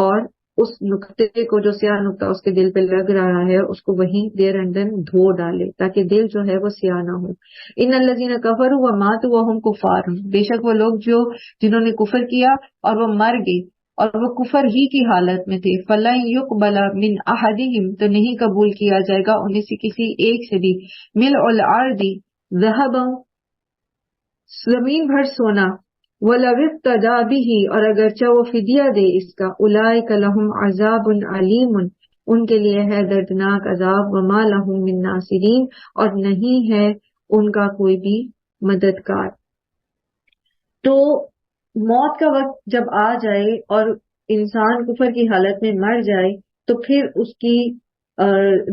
اور اس نقطے کو، جو سیاہ نقطہ اس کے دل پہ لگ رہا ہے، اس کو وہیں دیر اینڈ دین دھو ڈالے تاکہ دل جو ہے وہ سیاہ نہ ہو. ان الذین کفروا وماتوا وهم کفار، بے شک وہ لوگ جنہوں نے کفر کیا اور وہ مر گئے اور وہ کفر ہی کی حالت میں تھے، فَلَن يُقْبَلَ مِنْ أَحَدِهِمْ، تو نہیں قبول کیا جائے گا انہیں سے کسی ایک سے بھی، مِلْءُ الْأَرْضِ ذَهَبًا، زمین بھر سونا، وَلَوِ افْتَدَىٰ بِهِ، اور اگرچہ وہ فدیہ دے اس کا، أُولَٰئِكَ لَهُمْ عَذَابٌ عَلِيمٌ، ان کے لیے ہے دردناک عذاب، وَمَا لَهُم مِّن نَاصِرِينَ، اور نہیں ہے ان کا کوئی بھی مددگار. تو موت کا وقت جب آ جائے اور انسان کفر کی حالت میں مر جائے تو پھر اس کی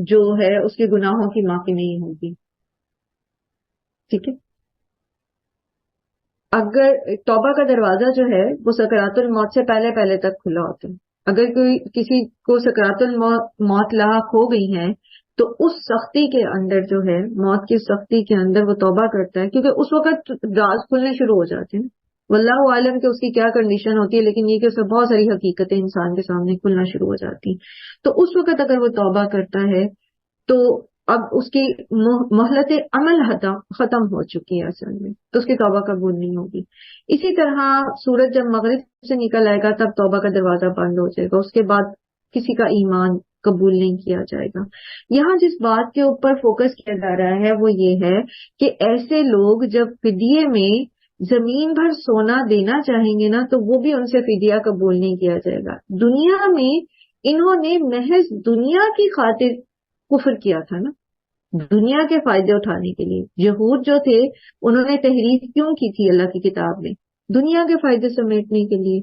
جو ہے اس کے گناہوں کی معافی نہیں ہوگی. ٹھیک ہے، اگر توبہ کا دروازہ جو ہے وہ سکرات الموت سے پہلے پہلے تک کھلا ہوتا ہے. اگر کسی کو سکرات الموت لاحق ہو گئی ہے تو اس سختی کے اندر جو ہے، موت کی سختی کے اندر وہ توبہ کرتا ہے، کیونکہ اس وقت راز کھلنے شروع ہو جاتے ہیں. واللہ عالم کہ اس کی کیا کنڈیشن ہوتی ہے، لیکن یہ کہ اس میں بہت ساری حقیقتیں انسان کے سامنے کھلنا شروع ہو جاتی. تو اس وقت اگر وہ توبہ کرتا ہے تو اب اس کی مہلت عمل ختم ہو چکی ہے اصل میں، تو اس کی توبہ قبول نہیں ہوگی. اسی طرح سورج جب مغرب سے نکل آئے گا تب توبہ کا دروازہ بند ہو جائے گا، اس کے بعد کسی کا ایمان قبول نہیں کیا جائے گا. یہاں جس بات کے اوپر فوکس کیا جا رہا ہے وہ یہ ہے کہ ایسے لوگ جب فدیے میں زمین بھر سونا دینا چاہیں گے نا تو وہ بھی ان سے فدیہ قبول نہیں کیا جائے گا. دنیا میں انہوں نے محض دنیا کی خاطر کفر کیا تھا نا، دنیا کے فائدے اٹھانے کے لیے. یہود جو تھے انہوں نے تحریف کیوں کی تھی اللہ کی کتاب میں؟ دنیا کے فائدے سمیٹنے کے لیے.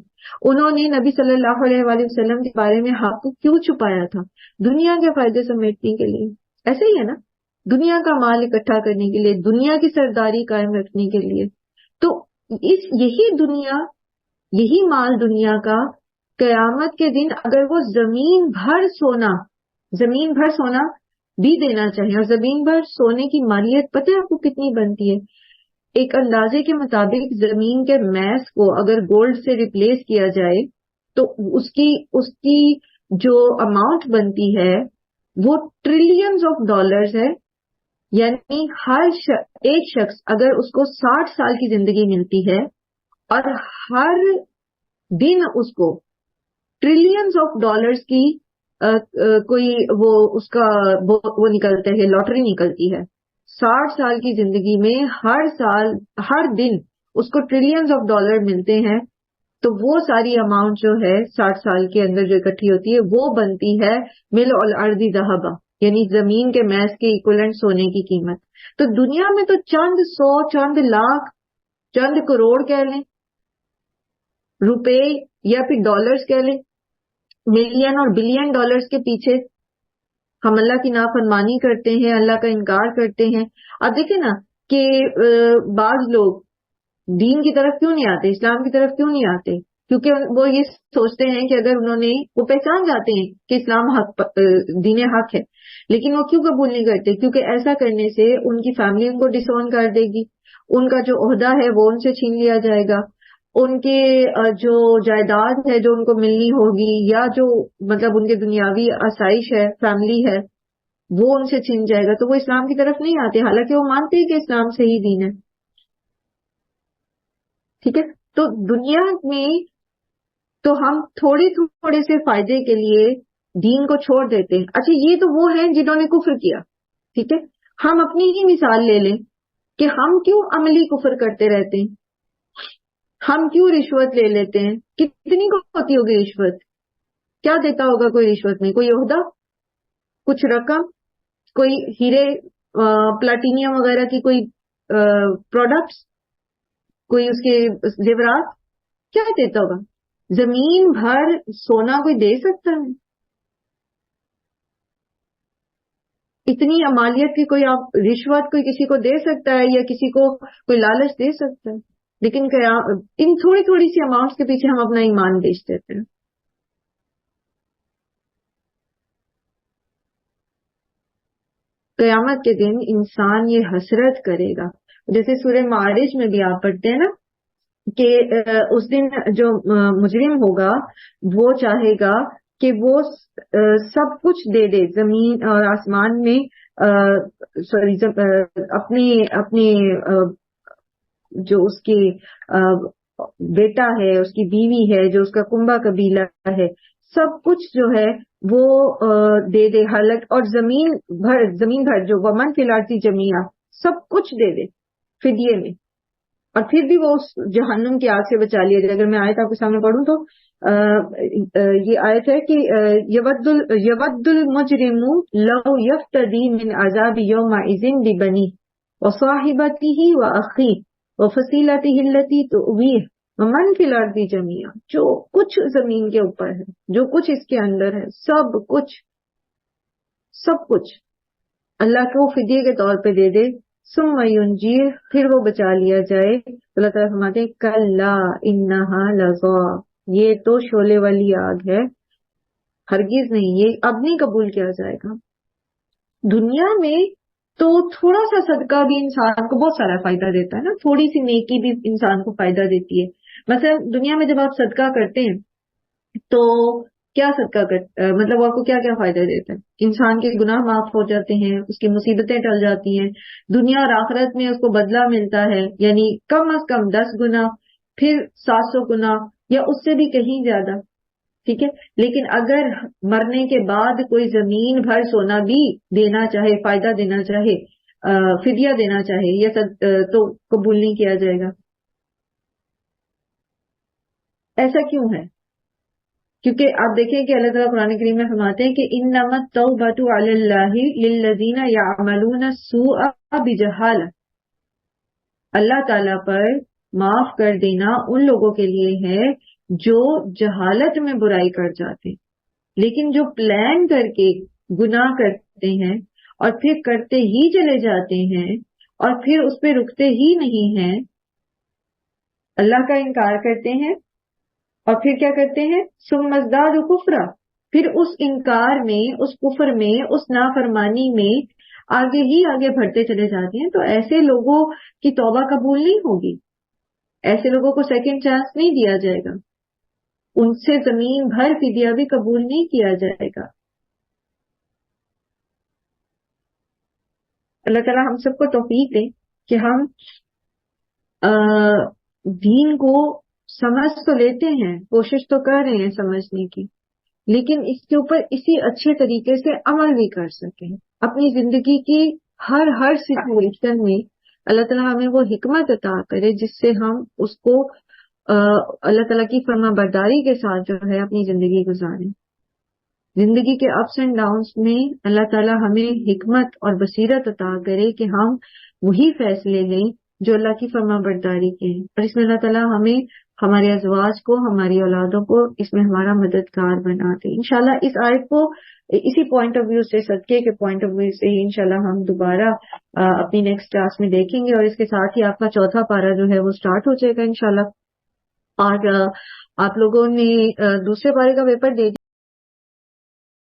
انہوں نے نبی صلی اللہ علیہ وآلہ وسلم کے بارے میں حق کیوں چھپایا تھا؟ دنیا کے فائدے سمیٹنے کے لیے. ایسے ہی ہے نا، دنیا کا مال اکٹھا کرنے کے لیے، دنیا کی سرداری قائم رکھنے کے لیے. تو یہی مال دنیا کا قیامت کے دن اگر وہ زمین بھر سونا بھی دینا چاہیے، اور زمین بھر سونے کی مالیت پتہ ہے آپ کو کتنی بنتی ہے؟ ایک اندازے کے مطابق زمین کے میس کو اگر گولڈ سے ریپلیس کیا جائے تو اس کی جو اماؤنٹ بنتی ہے وہ ٹریلینز آف ڈالرز ہے. یعنی ایک شخص اگر اس کو 60 سال کی زندگی ملتی ہے اور ہر دن اس کو ٹریلینز آف ڈالرز کی کوئی وہ نکلتے ہیں، لاٹری نکلتی ہے. 60 سال کی زندگی میں ہر دن اس کو ٹریلینز آف ڈالر ملتے ہیں، تو وہ ساری اماؤنٹ جو ہے 60 سال کے اندر جو اکٹھی ہوتی ہے وہ بنتی ہے مل الارض ذہبا، یعنی زمین کے میس کے ایکولنٹ سونے کی قیمت. تو دنیا میں تو چند سو، چند لاکھ، چند کروڑ کہہ لیں، روپے یا پھر ڈالرز کہہ لیں، ملین اور بلین ڈالرز کے پیچھے ہم اللہ کی نافرمانی کرتے ہیں، اللہ کا انکار کرتے ہیں. اب دیکھیں نا کہ بعض لوگ دین کی طرف کیوں نہیں آتے، اسلام کی طرف کیوں نہیں آتے؟ کیونکہ وہ یہ سوچتے ہیں کہ اگر وہ پہچان جاتے ہیں کہ اسلام دین حق ہے، لیکن وہ کیوں قبول نہیں کرتے؟ کیونکہ ایسا کرنے سے ان کی فیملی ان کو ڈس اون کر دے گی، ان کا جو عہدہ ہے وہ ان سے چھین لیا جائے گا، ان کے جو جائیداد ہے جو ان کو ملنی ہوگی، یا جو مطلب ان کے دنیاوی آسائش ہے، فیملی ہے، وہ ان سے چھین جائے گا. تو وہ اسلام کی طرف نہیں آتے، حالانکہ وہ مانتے ہیں کہ اسلام صحیح دین ہے. ٹھیک ہے، تو دنیا میں تو ہم تھوڑے سے فائدے کے لیے دین کو چھوڑ دیتے ہیں. اچھا، یہ تو وہ ہیں جنہوں نے کفر کیا. ٹھیک ہے، ہم اپنی ہی مثال لے لیں کہ ہم کیوں عملی کفر کرتے رہتے ہیں، ہم کیوں رشوت لے لیتے ہیں. کتنی کو ہوتی ہوگی رشوت؟ کیا دیتا ہوگا کوئی رشوت میں؟ کوئی عہدہ، کچھ رقم، کوئی ہیرے پلاٹینیم وغیرہ کی کوئی پروڈکٹس، کوئی اس کے زیورات، کیا دیتا ہوگا؟ زمین بھر سونا کوئی دے سکتا ہے؟ اتنی امالیت کی کوئی آپ رشوت کوئی کسی کو دے سکتا ہے، یا کسی کو کوئی لالچ دے سکتا ہے؟ لیکن ان تھوڑی سی اماؤنٹس کے پیچھے ہم اپنا ایمان بیچ دیتے ہیں. قیامت کے دن انسان یہ حسرت کرے گا، جیسے سورہ معارج میں بھی آپ پڑھتے ہیں نا کہ اس دن جو مجرم ہوگا وہ چاہے گا کہ وہ سب کچھ دے دے زمین اور آسمان میں، اپنے جو اس کے بیٹا ہے، اس کی بیوی ہے، جو اس کا کنبہ قبیلہ ہے، سب کچھ جو ہے وہ دے دے، حالت اور زمین بھر جو ومن فی الارض جمیعا، سب کچھ دے دے فدیے میں، اور پھر بھی وہ اس جہنم کی آگ سے بچا لیا جائے. اگر میں آیت آپ کے سامنے پڑھوں تو یہ آیت ہے کہ یود المجرم لو یفتدی من عذاب یومئذ ببنیہ وصاحبتہ واخیہ وفصیلتہ التی تؤویہ ومن فی الارض جمیعا. جو کچھ زمین کے اوپر ہے، جو کچھ اس کے اندر ہے، سب کچھ اللہ کو فدیے کے طور پہ دے دے. ثم ینجیہ، پھر وہ بچا لیا جائے. اللہ تعالیٰ فرماتے ہیں کلا انہا لظی، یہ تو شعلے والی آگ ہے، ہرگز نہیں، یہ اب نہیں قبول کیا جائے گا. دنیا میں تو تھوڑا سا صدقہ بھی انسان کو بہت سارا فائدہ دیتا ہے نا، تھوڑی سی نیکی بھی انسان کو فائدہ دیتی ہے. مثلا دنیا میں جب آپ صدقہ کرتے ہیں تو کیا صدقہ مطلب آپ کو کیا کیا فائدہ دیتا ہے؟ انسان کے گناہ معاف ہو جاتے ہیں، اس کی مصیبتیں ٹل جاتی ہیں، دنیا اور آخرت میں اس کو بدلہ ملتا ہے، یعنی کم از کم 10 گنا، پھر 700 گنا، یا اس سے بھی کہیں زیادہ. ٹھیک ہے، لیکن اگر مرنے کے بعد کوئی زمین بھر سونا بھی دینا چاہے، فائدہ دینا چاہے، فدیہ دینا چاہے، تو قبول نہیں کیا جائے گا. ایسا کیوں ہے؟ کیونکہ آپ دیکھیں کہ اللہ تعالیٰ قرآن کریم میں فرماتے ہیں کہ انما التوبۃ علی اللہ للذین یعملون السوء بجہالہ، اللہ تعالیٰ پر معاف کر دینا ان لوگوں کے لیے ہے جو جہالت میں برائی کر جاتے ہیں، لیکن جو پلان کر کے گناہ کرتے ہیں اور پھر کرتے ہی چلے جاتے ہیں اور پھر اس پہ رکتے ہی نہیں ہیں، اللہ کا انکار کرتے ہیں اور پھر کیا کرتے ہیں؟ ثم ازدادوا کفرا، پھر اس انکار میں، اس کفر میں، اس نافرمانی میں آگے ہی آگے بڑھتے چلے جاتے ہیں، تو ایسے لوگوں کی توبہ قبول نہیں ہوگی، ایسے لوگوں کو سیکنڈ چانس نہیں دیا جائے گا، ان سے زمین بھر فدیہ بھی قبول نہیں کیا جائے گا۔ اللہ تعالیٰ ہم سب کو توفیق دے کہ ہم دین کو سمجھ تو لیتے ہیں، کوشش تو کر رہے ہیں سمجھنے کی، لیکن اس کے اوپر اسی اچھے طریقے سے عمل بھی کر سکیں۔ اپنی زندگی کی ہر سچویشن میں اللہ تعالیٰ ہمیں وہ حکمت عطا کرے جس سے ہم اس کو اللہ تعالیٰ کی فرما برداری کے ساتھ جو ہے اپنی زندگی گزاریں۔ زندگی کے اپس اینڈ ڈاؤنس میں اللہ تعالیٰ ہمیں حکمت اور بصیرت عطا کرے کہ ہم وہی فیصلے لیں جو اللہ کی فرما برداری کے ہیں، اور اس میں اللہ تعالیٰ ہمیں ہمارے ازواج کو، ہماری اولادوں کو اس میں ہمارا مددگار بنا دے۔ انشاءاللہ اس آیت کو اسی پوائنٹ آف ویو سے، صدقے کے پوائنٹ آف ویو سے ہی انشاءاللہ ہم دوبارہ اپنی نیکسٹ کلاس میں دیکھیں گے، اور اس کے ساتھ ہی آپ کا چوتھا پارہ جو ہے وہ سٹارٹ ہو جائے گا انشاءاللہ۔ اور آپ لوگوں نے دوسرے پارے کا پیپر دے دیا